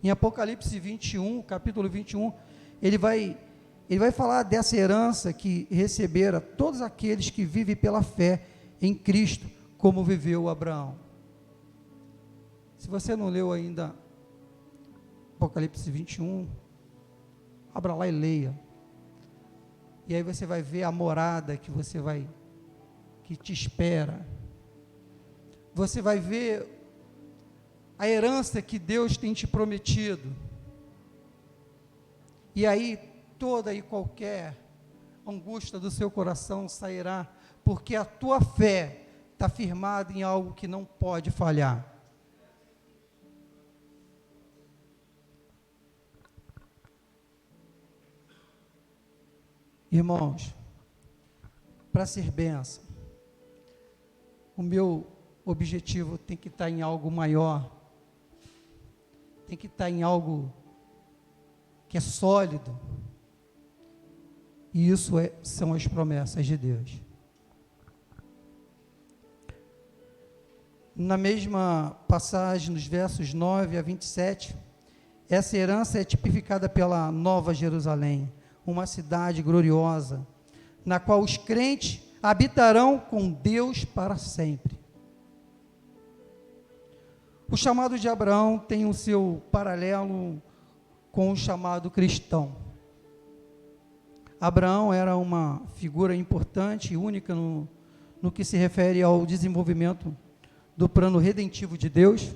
Em Apocalipse 21, capítulo 21, ele vai falar dessa herança que recebera todos aqueles que vivem pela fé em Cristo, como viveu Abraão. Se você não leu ainda Apocalipse 21, abra lá e leia. E aí você vai ver a morada que te espera. Você vai ver a herança que Deus tem te prometido. E aí toda e qualquer angústia do seu coração sairá, porque a tua fé está firmada em algo que não pode falhar. Irmãos, para ser bênção, o meu objetivo tem que estar em algo maior, tem que estar em algo que é sólido, e isso são as promessas de Deus. Na mesma passagem, nos versos 9 a 27, essa herança é tipificada pela Nova Jerusalém, uma cidade gloriosa, na qual os crentes habitarão com Deus para sempre. O chamado de Abraão tem o seu paralelo com o chamado cristão. Abraão era uma figura importante e única no que se refere ao desenvolvimento do plano redentivo de Deus,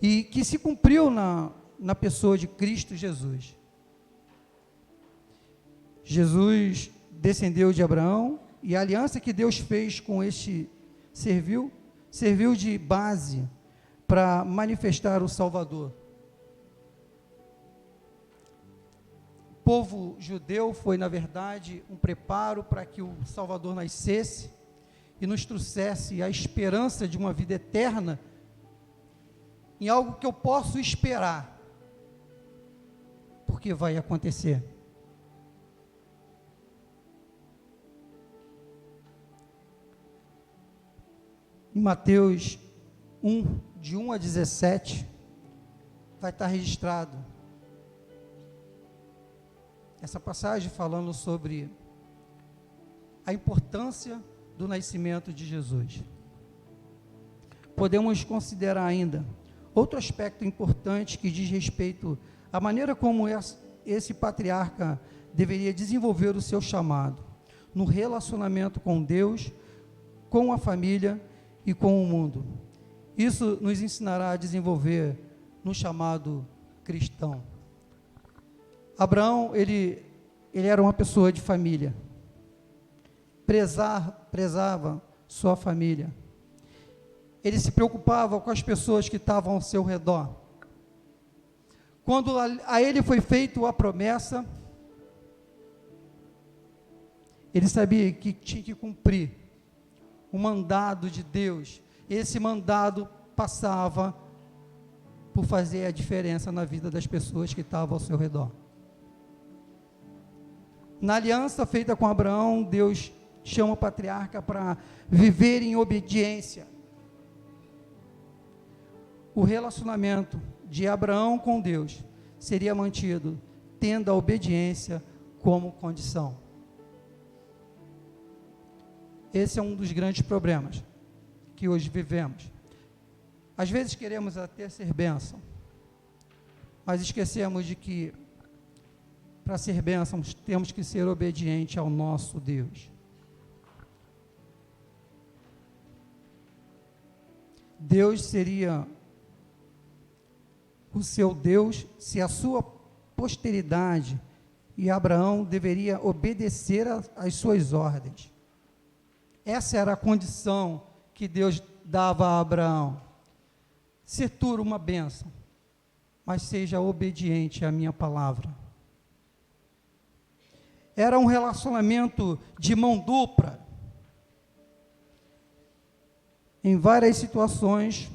e que se cumpriu na pessoa de Cristo Jesus. Jesus descendeu de Abraão, e a aliança que Deus fez com este serviu de base para manifestar o Salvador. O povo judeu foi, na verdade, um preparo para que o Salvador nascesse e nos trouxesse a esperança de uma vida eterna em algo que eu posso esperar, porque vai acontecer. Em Mateus 1, de 1 a 17, vai estar registrado essa passagem falando sobre a importância do nascimento de Jesus. Podemos considerar ainda outro aspecto importante que diz respeito à maneira como esse patriarca deveria desenvolver o seu chamado, no relacionamento com Deus, com a família e com o mundo. Isso nos ensinará a desenvolver no chamado cristão. Abraão, ele era uma pessoa de família, prezava sua família, ele se preocupava com as pessoas que estavam ao seu redor. Quando a ele foi feita a promessa, ele sabia que tinha que cumprir o mandado de Deus. Esse mandado passava por fazer a diferença na vida das pessoas que estavam ao seu redor. Na aliança feita com Abraão, Deus chama o patriarca para viver em obediência. O relacionamento de Abraão com Deus seria mantido tendo a obediência como condição. Esse é um dos grandes problemas que hoje vivemos. Às vezes queremos até ser bênção, mas esquecemos de que para ser bênçãos temos que ser obedientes ao nosso Deus. Deus seria o seu Deus se a sua posteridade e Abraão deveria obedecer às suas ordens. Essa era a condição que Deus dava a Abraão. Ser tu uma bênção, mas seja obediente à minha palavra. Era um relacionamento de mão dupla. Em várias situações,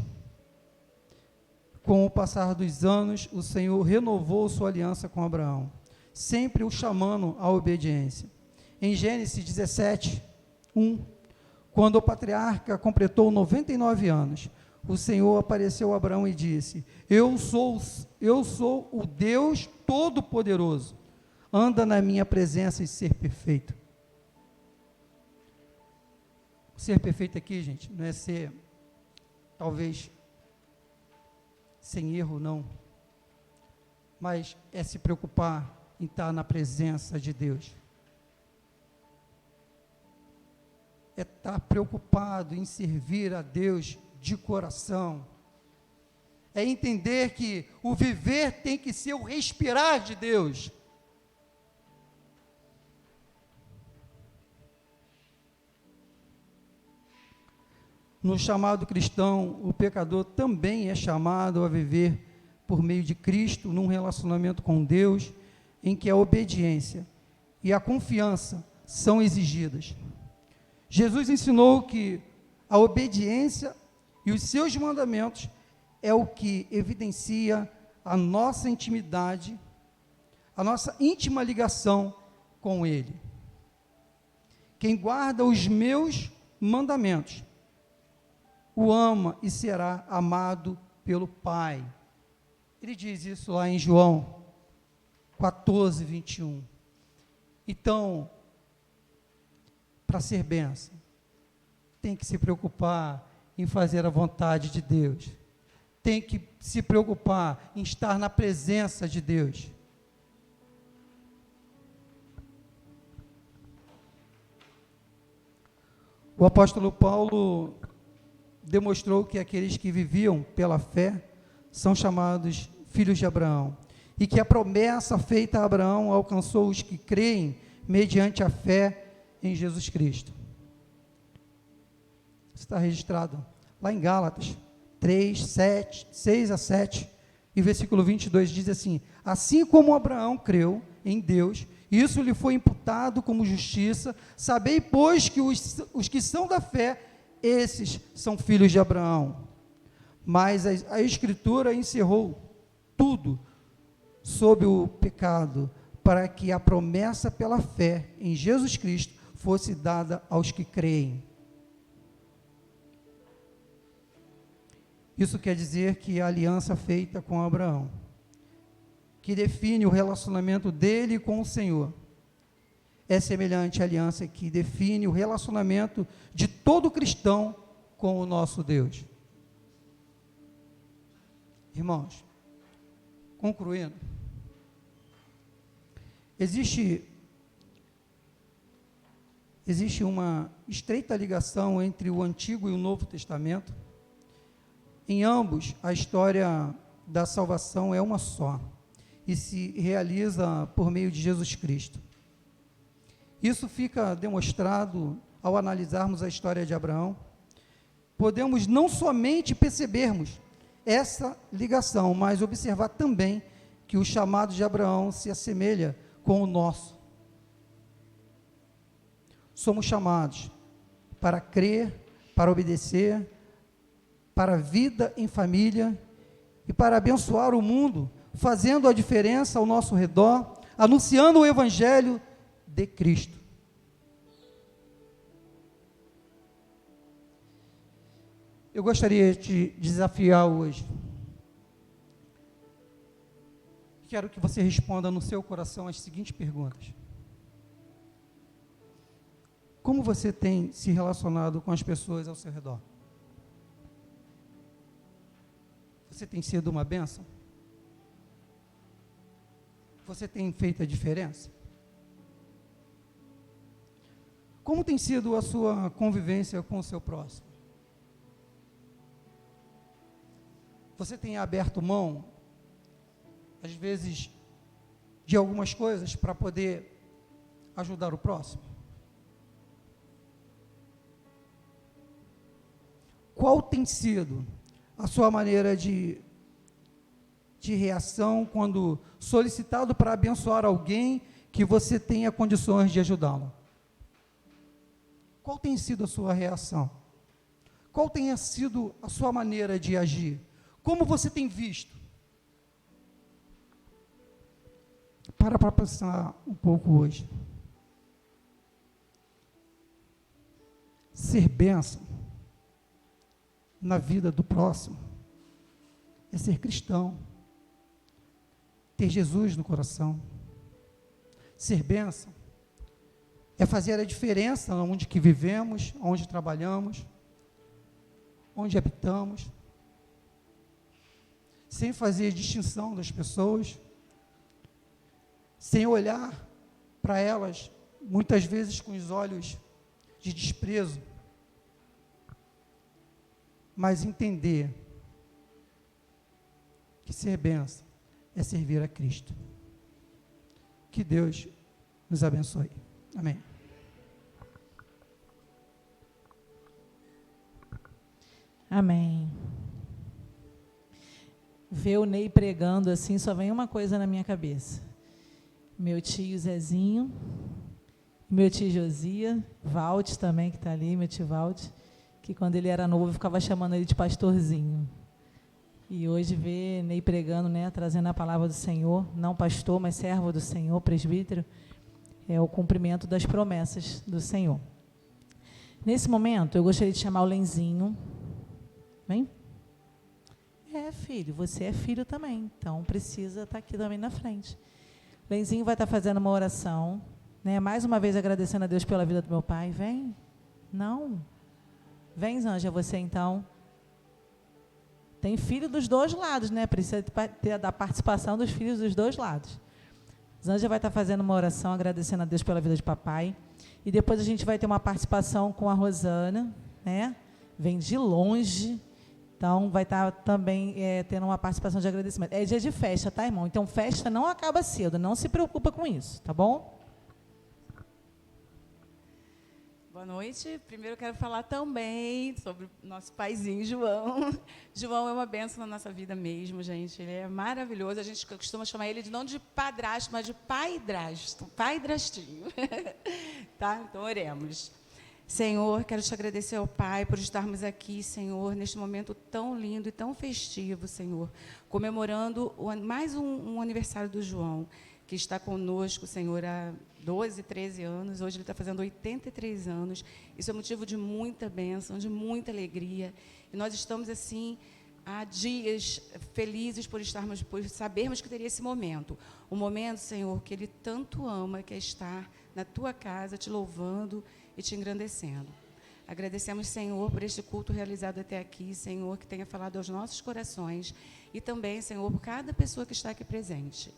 com o passar dos anos, o Senhor renovou sua aliança com Abraão, sempre o chamando à obediência. Em Gênesis 17, 1, quando o patriarca completou 99 anos, o Senhor apareceu a Abraão e disse: Eu sou o Deus Todo-Poderoso, anda na minha presença e ser perfeito. Ser perfeito aqui, gente, não é ser, talvez, sem erro, não. Mas é se preocupar em estar na presença de Deus. É estar preocupado em servir a Deus de coração. É entender que o viver tem que ser o respirar de Deus. No chamado cristão, o pecador também é chamado a viver por meio de Cristo num relacionamento com Deus, em que a obediência e a confiança são exigidas. Jesus ensinou que a obediência e os seus mandamentos é o que evidencia a nossa intimidade, a nossa íntima ligação com Ele. Quem guarda os meus mandamentos o ama e será amado pelo Pai. Ele diz isso lá em João 14, 21. Então, para ser bênção, tem que se preocupar em fazer a vontade de Deus. Tem que se preocupar em estar na presença de Deus. O apóstolo Paulo demonstrou que aqueles que viviam pela fé são chamados filhos de Abraão, e que a promessa feita a Abraão alcançou os que creem mediante a fé em Jesus Cristo. Isso está registrado lá em Gálatas 3, 6 a 7, e versículo 22 diz assim: assim como Abraão creu em Deus, isso lhe foi imputado como justiça. Sabei, pois, que os que são da fé, esses são filhos de Abraão. Mas a Escritura encerrou tudo sob o pecado, para que a promessa pela fé em Jesus Cristo fosse dada aos que creem. Isso quer dizer que a aliança feita com Abraão, que define o relacionamento dele com o Senhor, é semelhante à aliança que define o relacionamento de todo cristão com o nosso Deus. Irmãos, concluindo, existe uma estreita ligação entre o Antigo e o Novo Testamento. Em ambos, a história da salvação é uma só e se realiza por meio de Jesus Cristo. Isso fica demonstrado ao analisarmos a história de Abraão. Podemos não somente percebermos essa ligação, mas observar também que o chamado de Abraão se assemelha com o nosso. Somos chamados para crer, para obedecer, para a vida em família e para abençoar o mundo, fazendo a diferença ao nosso redor, anunciando o Evangelho de Cristo. Eu gostaria de te desafiar hoje. Quero que você responda no seu coração as seguintes perguntas. Como você tem se relacionado com as pessoas ao seu redor? Você tem sido uma bênção? Você tem feito a diferença? Como tem sido a sua convivência com o seu próximo? Você tem aberto mão, às vezes, de algumas coisas para poder ajudar o próximo? Qual tem sido a sua maneira de reação quando solicitado para abençoar alguém que você tenha condições de ajudá-lo? Qual tem sido a sua reação? Qual tem sido a sua maneira de agir? Como você tem visto? Para pensar um pouco hoje. Ser bênção na vida do próximo é ser cristão, ter Jesus no coração. Ser bênção é fazer a diferença onde que vivemos, onde trabalhamos, onde habitamos, sem fazer distinção das pessoas, sem olhar para elas, muitas vezes com os olhos de desprezo, mas entender que ser bênção é servir a Cristo. Que Deus nos abençoe. Amém. Amém. Ver o Ney pregando assim, só vem uma coisa na minha cabeça. Meu tio Zezinho, meu tio Josia, Valt também, que está ali, meu tio Valt, que quando ele era novo eu ficava chamando ele de pastorzinho. E hoje ver Ney pregando, né, trazendo a palavra do Senhor, não pastor, mas servo do Senhor, presbítero, é o cumprimento das promessas do Senhor. Nesse momento, eu gostaria de chamar o Lenzinho. Vem? Filho, você é filho também, então precisa estar aqui também na frente. Lenzinho vai estar fazendo uma oração, né? Mais uma vez agradecendo a Deus pela vida do meu pai. Vem? Não? Vem, Zanja, você então. Tem filho dos dois lados, né? Precisa ter da participação dos filhos dos dois lados. Zanja vai estar fazendo uma oração, agradecendo a Deus pela vida de papai. E depois a gente vai ter uma participação com a Rosana, né? Vem de longe. Então, vai estar também tendo uma participação de agradecimento. É dia de festa, tá, irmão? Então, festa não acaba cedo, não se preocupa com isso, tá bom? Boa noite. Primeiro, eu quero falar também sobre o nosso paizinho, João. João é uma bênção na nossa vida mesmo, gente. Ele é maravilhoso. A gente costuma chamar ele não de padrasto, mas de paidrasto, paidrastinho. Tá? Então, oremos. Senhor, quero te agradecer ao Pai por estarmos aqui, Senhor, neste momento tão lindo e tão festivo, Senhor, comemorando mais um aniversário do João, que está conosco, Senhor, há 12, 13 anos. Hoje ele está fazendo 83 anos. Isso é motivo de muita bênção, de muita alegria. E nós estamos, assim, há dias felizes por sabermos que teria esse momento. O momento, Senhor, que Ele tanto ama, que é estar na Tua casa, te louvando e te engrandecendo. Agradecemos, Senhor, por este culto realizado até aqui, Senhor, que tenha falado aos nossos corações, e também, Senhor, por cada pessoa que está aqui presente.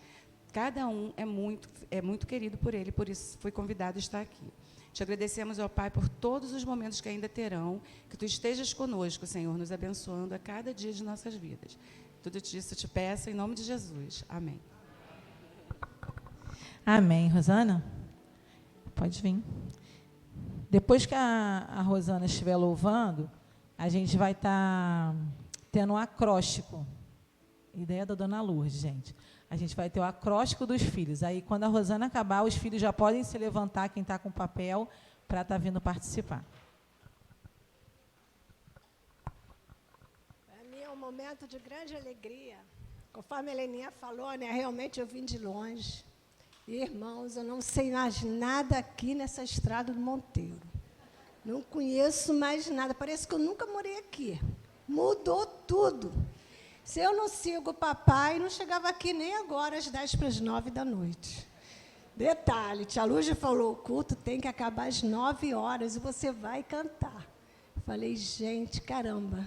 Cada um é muito querido por Ele, por isso foi convidado a estar aqui. Te agradecemos, ó Pai, por todos os momentos que ainda terão, que Tu estejas conosco, Senhor, nos abençoando a cada dia de nossas vidas. Tudo isso te peço em nome de Jesus. Amém. Amém. Rosana? Pode vir. Depois que a Rosana estiver louvando, a gente vai estar tendo um acróstico. Ideia da Dona Lourdes, gente. A gente vai ter o acróstico dos filhos. Aí, quando a Rosana acabar, os filhos já podem se levantar, quem está com papel, para estar vindo participar. Para mim é um momento de grande alegria. Conforme a Heleninha falou, né, realmente eu vim de longe. Irmãos, eu não sei mais nada aqui nessa estrada do Monteiro. Não conheço mais nada. Parece que eu nunca morei aqui. Mudou tudo. Se eu não sigo o papai, não chegava aqui nem agora, às 10:50 da noite. Detalhe, tia Lúcia falou, o culto tem que acabar às 9 horas e você vai cantar. Falei, gente, caramba,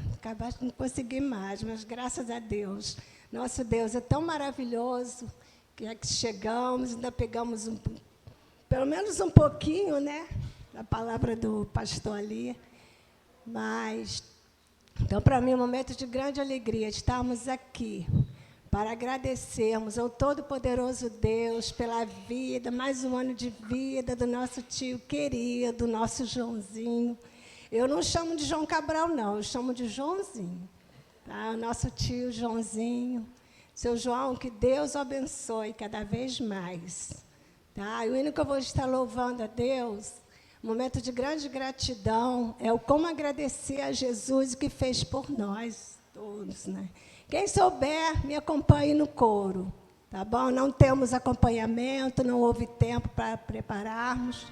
não consegui mais, mas graças a Deus. Nosso Deus é tão maravilhoso, que é que chegamos, ainda pegamos pelo menos um pouquinho, né? a palavra do pastor ali. Mas, então, para mim, é um momento de grande alegria estarmos aqui para agradecermos ao Todo-Poderoso Deus pela vida, mais um ano de vida do nosso tio querido, nosso Joãozinho. Eu não chamo de João Cabral, não, eu chamo de Joãozinho. Tá? O nosso tio Joãozinho. Seu João, que Deus o abençoe cada vez mais. Tá? E o único que eu vou estar louvando a Deus, um momento de grande gratidão, é o como agradecer a Jesus o que fez por nós todos, né? Quem souber, me acompanhe no coro, tá bom? Não temos acompanhamento, não houve tempo para prepararmos.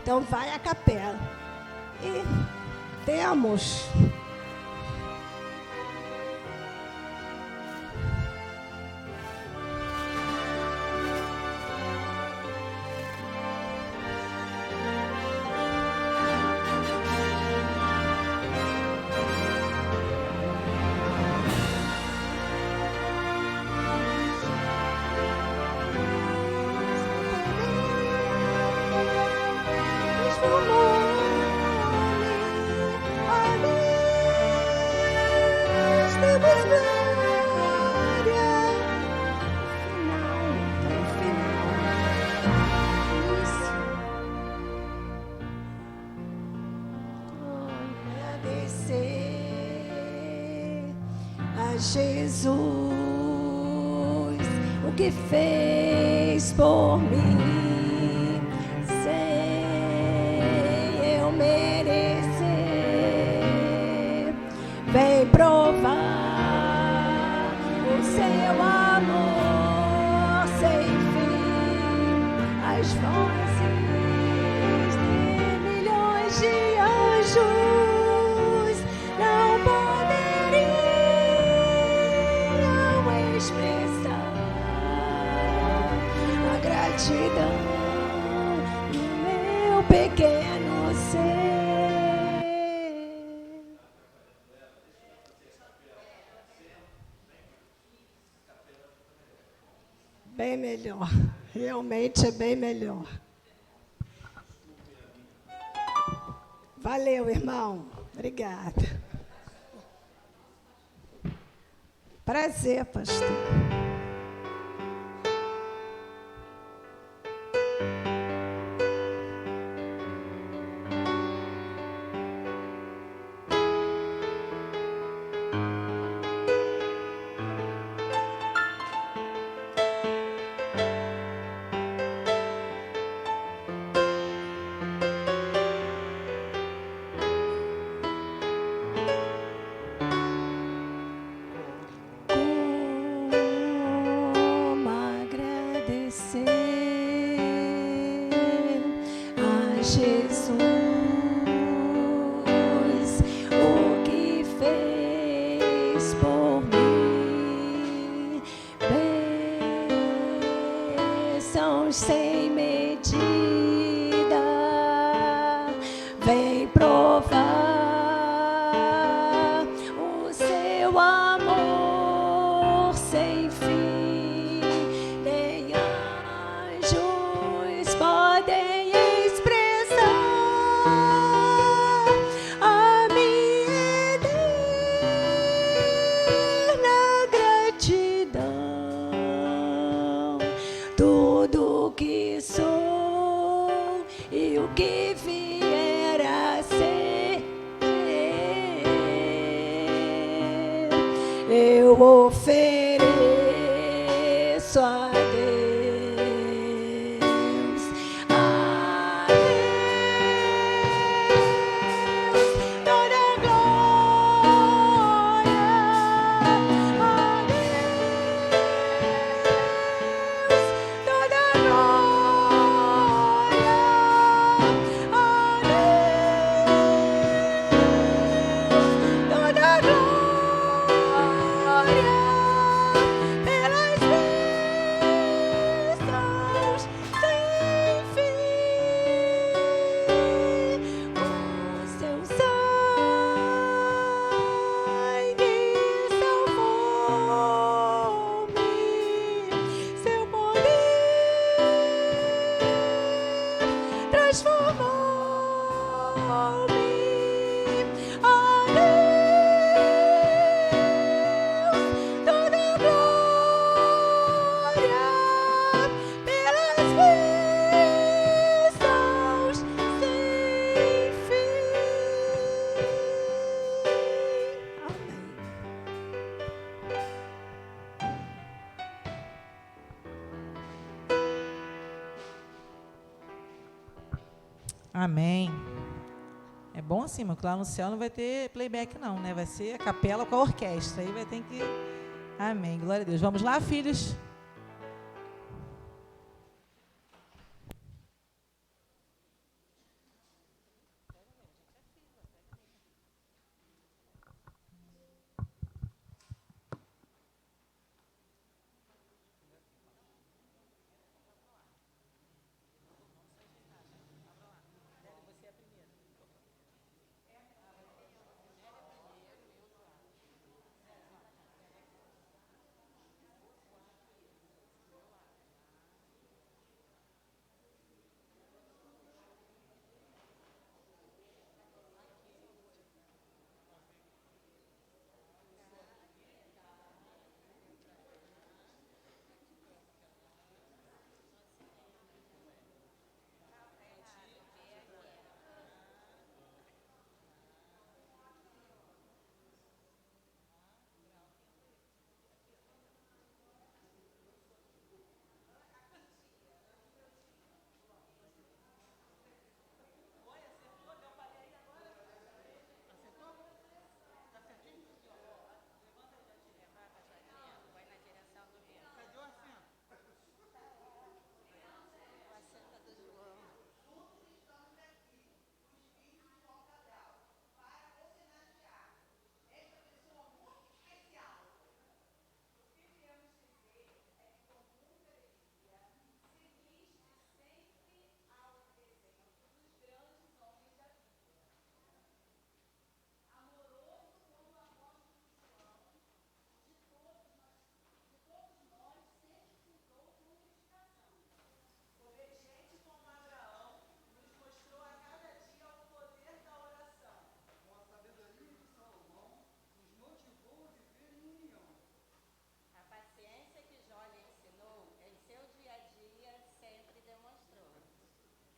Então, vai à capela. E temos... Jesus, o que fez por mim, sem eu merecer. Vem provar o seu amor sem fim. As vozes de milhões de anjos não expressar a gratidão do meu pequeno ser. Bem melhor, realmente é bem melhor. Valeu, irmão. Obrigada. Prazer, pastor. Sem medida, vem provar o seu amor sem fim. Nem anjos podem expressar a minha eterna gratidão. Tudo que sou e o que vier a ser, eu ofereço a Deus. A Deus toda a glória. A Deus toda a glória. A Deus toda a glória. Amém. É bom assim, mas lá no céu não vai ter playback não, né? Vai ser a capela com a orquestra. Aí vai ter que... Amém. Glória a Deus. Vamos lá, filhos?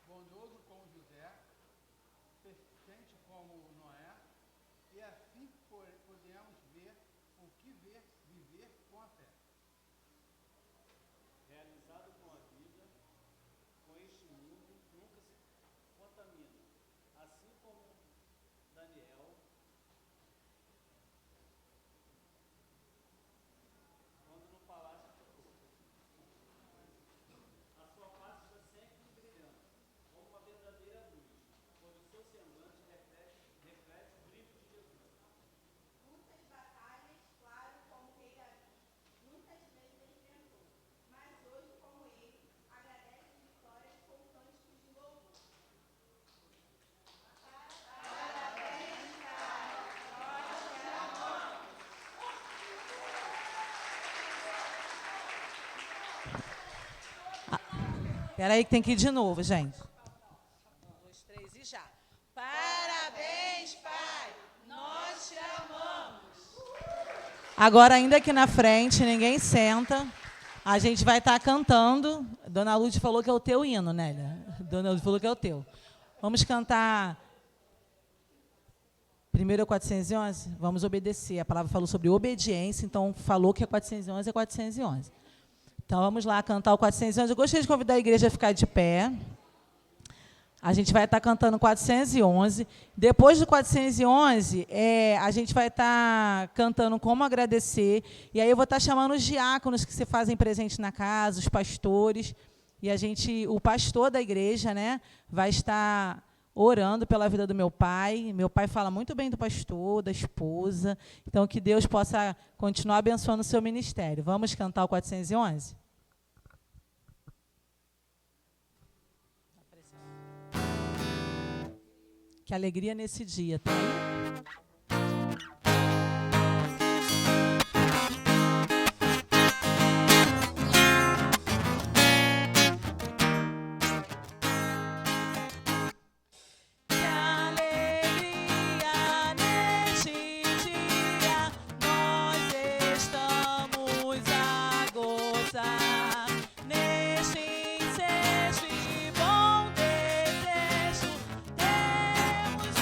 Bondoso como José, persistente como Noé, e assim podemos ver o que viver com a fé. Realizado com a vida, com este mundo, nunca se contamina. Assim como Daniel, quando no palácio ficou. A sua face está sempre brilhando, como uma verdadeira luz, pois o seu semblante reflete o brilho de Jesus. Muitas batalhas, claro, como o rei Davi, muitas vezes enfrentou, mas hoje, como ele, agradece vitórias com cânticos de louvor. Espera aí que tem que ir de novo, gente. 1, 2, 3 e já. Parabéns, pai. Nós te amamos. Agora, ainda aqui na frente, ninguém senta. A gente vai estar cantando. Dona Lúcia falou que é o teu hino, né? Dona Lúcia falou que é o teu. Vamos cantar... Primeiro é 411? Vamos obedecer. A palavra falou sobre obediência, então falou que é 411, é 411. Então, vamos lá cantar o 411. Eu gostaria de convidar a igreja a ficar de pé. A gente vai estar cantando 411. Depois do 411, a gente vai estar cantando como agradecer. E aí eu vou estar chamando os diáconos que se fazem presente na casa, os pastores. E o pastor da igreja, né, vai estar orando pela vida do meu pai. Meu pai fala muito bem do pastor, da esposa. Então, que Deus possa continuar abençoando o seu ministério. Vamos cantar o 411? Que alegria nesse dia, tá aí? Neste bom desejo, temos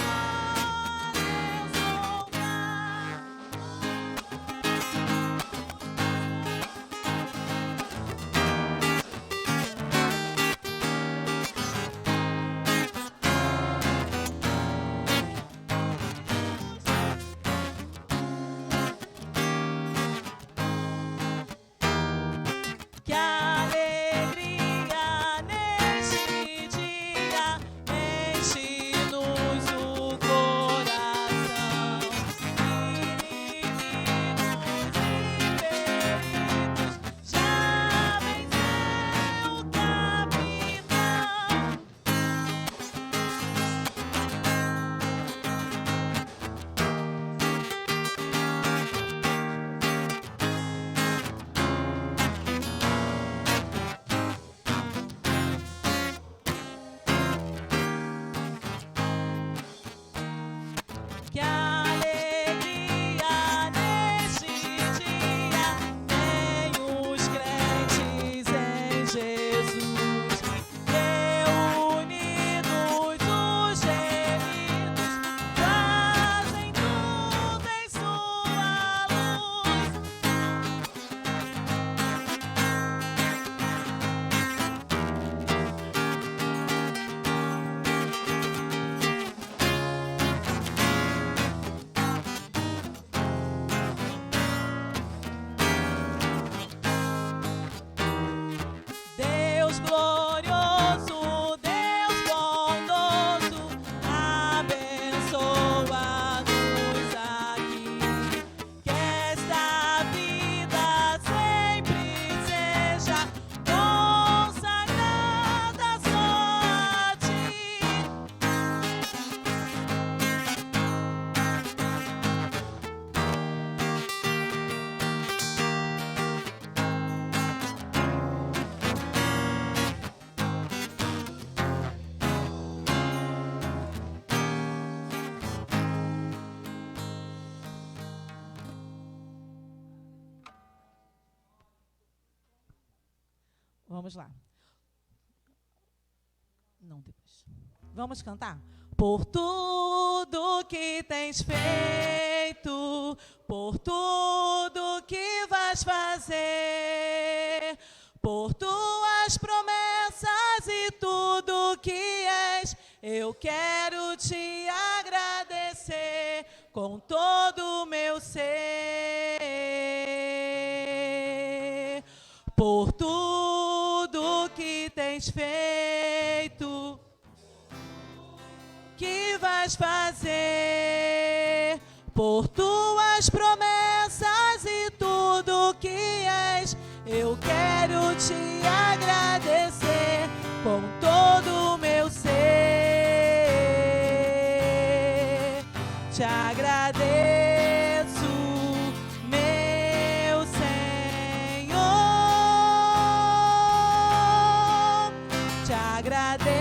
Vamos lá. Não, depois. Vamos cantar? Por tudo que tens feito, por tudo que vais fazer, por tuas promessas e tudo que és, eu quero te agradecer com todo o meu ser. Por tudo que tens feito, que vais fazer, por tuas promessas e tudo que és, eu quero te agradecer com todo o meu ser. Te agradeço, meu Senhor, te agradeço.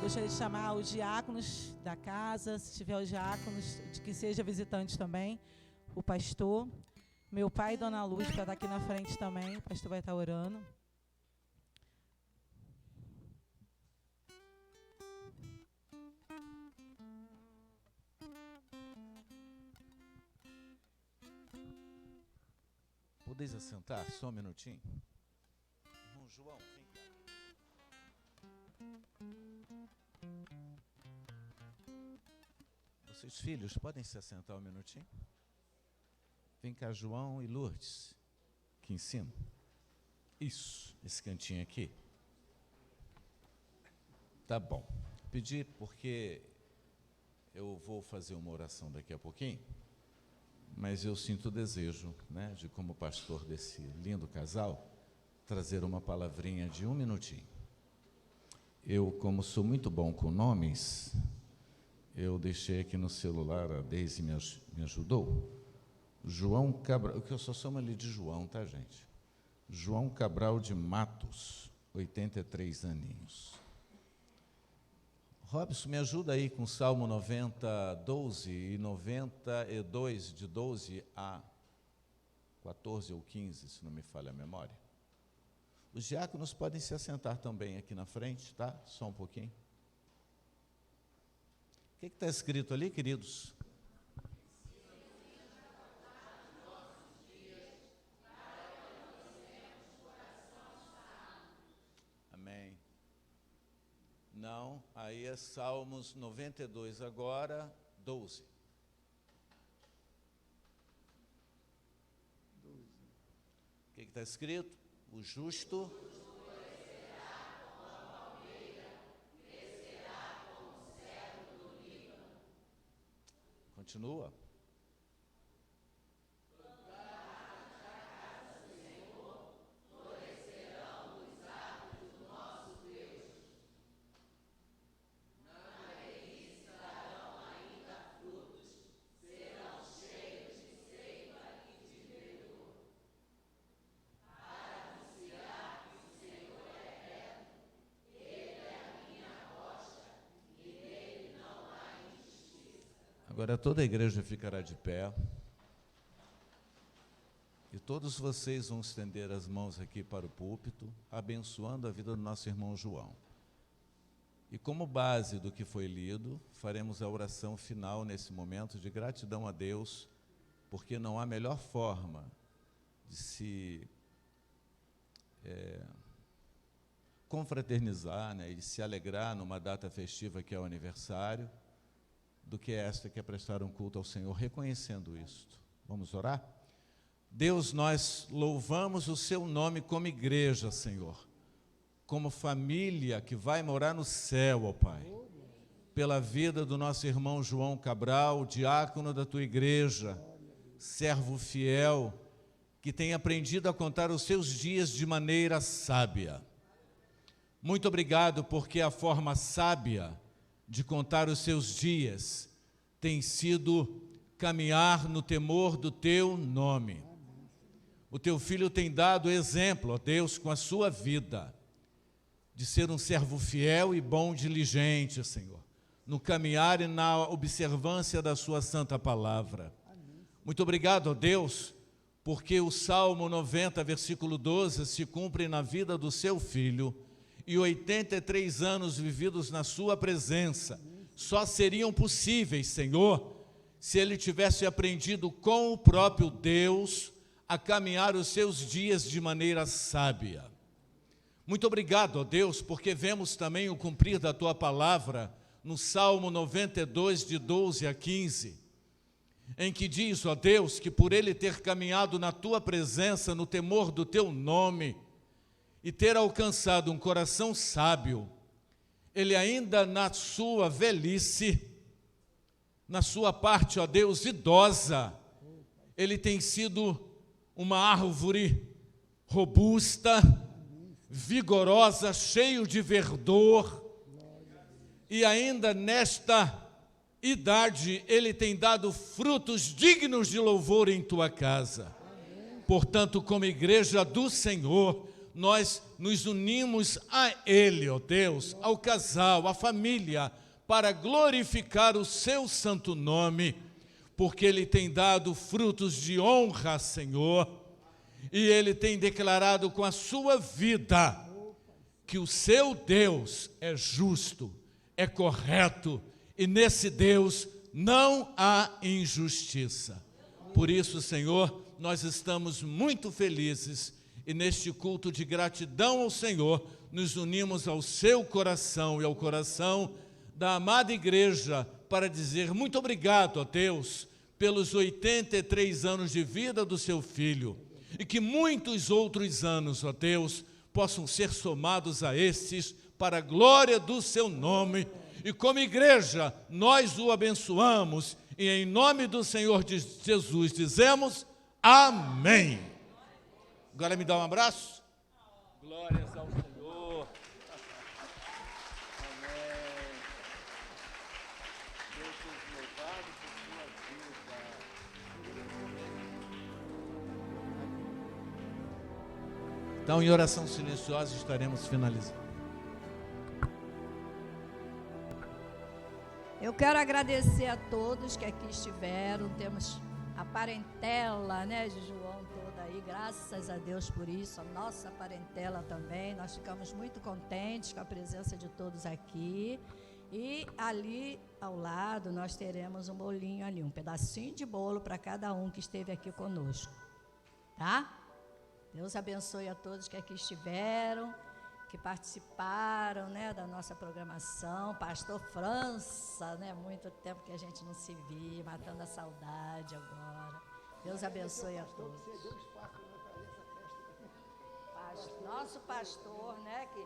Gostaria de chamar os diáconos da casa, se tiver os diáconos, de que seja visitante também, o pastor, meu pai e Dona Luz, para estar aqui na frente também, o pastor vai estar orando. Podeis assentar só um minutinho? Irmão João, vem cá. Vocês filhos, podem se assentar um minutinho? Vem cá, João e Lourdes, aqui em cima. Isso, esse cantinho aqui. Tá bom. Pedi porque eu vou fazer uma oração daqui a pouquinho, mas eu sinto o desejo, né, de, como pastor desse lindo casal, trazer uma palavrinha de um minutinho. Eu, como sou muito bom com nomes, eu deixei aqui no celular, a Deise me ajudou. João Cabral, que eu só chamo ele de João, tá, gente? João Cabral de Matos, 83 aninhos. Robson, me ajuda aí com Salmo 90, 12 e 92, de 12 a 14 ou 15, se não me falha a memória. Os diáconos podem se assentar também aqui na frente, tá? Só um pouquinho. O que está escrito ali, queridos? Amém. Não, aí é Salmos 92 agora, 12. O que está escrito? O justo florescerá como a palmeira, crescerá como o cedro do Líbano. Continua. Agora toda a igreja ficará de pé. todos vocês vão estender as mãos aqui para o púlpito, abençoando a vida do nosso irmão João. E como base do que foi lido, faremos a oração final nesse momento de gratidão a Deus, porque não há melhor forma de se confraternizar, né, e de se alegrar numa data festiva que é o aniversário, do que esta que é prestar um culto ao Senhor, reconhecendo isto. Vamos orar? Deus, nós louvamos o seu nome como igreja, Senhor, como família que vai morar no céu, ó Pai, pela vida do nosso irmão João Cabral, diácono da tua igreja, servo fiel, que tem aprendido a contar os seus dias de maneira sábia. Muito obrigado, porque a forma sábia de contar os seus dias tem sido caminhar no temor do teu nome. O teu filho tem dado exemplo, ó Deus, com a sua vida, de ser um servo fiel e bom, diligente, Senhor, no caminhar e na observância da sua santa palavra. Muito obrigado, ó Deus, porque o Salmo 90, versículo 12, se cumpre na vida do seu filho, e 83 anos vividos na sua presença só seriam possíveis, Senhor, se ele tivesse aprendido com o próprio Deus a caminhar os seus dias de maneira sábia. Muito obrigado, ó Deus, porque vemos também o cumprir da tua palavra no Salmo 92, de 12 a 15, em que diz, ó Deus, que por ele ter caminhado na tua presença, no temor do teu nome, e ter alcançado um coração sábio, ele ainda na sua velhice, na sua parte, ó Deus, idosa, ele tem sido uma árvore robusta, vigorosa, cheio de verdor, e ainda nesta idade ele tem dado frutos dignos de louvor em tua casa. Portanto, como igreja do Senhor, nós nos unimos a ele, ó Deus, ao casal, à família, para glorificar o seu santo nome, porque ele tem dado frutos de honra, Senhor, e ele tem declarado com a sua vida que o seu Deus é justo, é correto, e nesse Deus não há injustiça. Por isso, Senhor, nós estamos muito felizes e neste culto de gratidão ao Senhor, nos unimos ao seu coração e ao coração da amada igreja para dizer muito obrigado a Deus pelos 83 anos de vida do seu filho e que muitos outros anos, ó Deus, possam ser somados a estes para a glória do seu nome. E como igreja, nós o abençoamos e em nome do Senhor Jesus dizemos amém. Agora me dá um abraço. Glórias ao Senhor. Amém. Deus seja louvado por sua vida. Então, em oração silenciosa, estaremos finalizando. Eu quero agradecer a todos que aqui estiveram. Temos a parentela, né, de João toda aí, graças a Deus por isso, a nossa parentela também. Nós ficamos muito contentes com a presença de todos aqui. E ali ao lado nós teremos um bolinho ali, um pedacinho de bolo para cada um que esteve aqui conosco, tá? Deus abençoe a todos que aqui estiveram, que participaram, né, da nossa programação. Pastor França, né, muito tempo que a gente não se via, matando a saudade agora. Deus abençoe a todos. Nosso pastor, né, que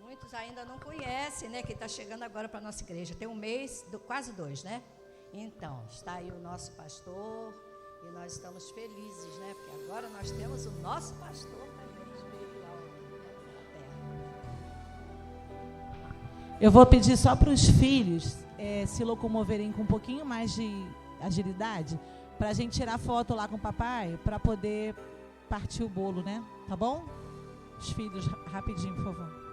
muitos ainda não conhecem, né, que está chegando agora para a nossa igreja. Tem um mês, quase 2, né? Então, está aí o nosso pastor e nós estamos felizes, né, porque agora nós temos o nosso pastor também espiritual na terra. Eu vou pedir só para os filhos se locomoverem com um pouquinho mais de agilidade, para a gente tirar foto lá com o papai, para poder partir o bolo, né? Tá bom? Os filhos, rapidinho, por favor.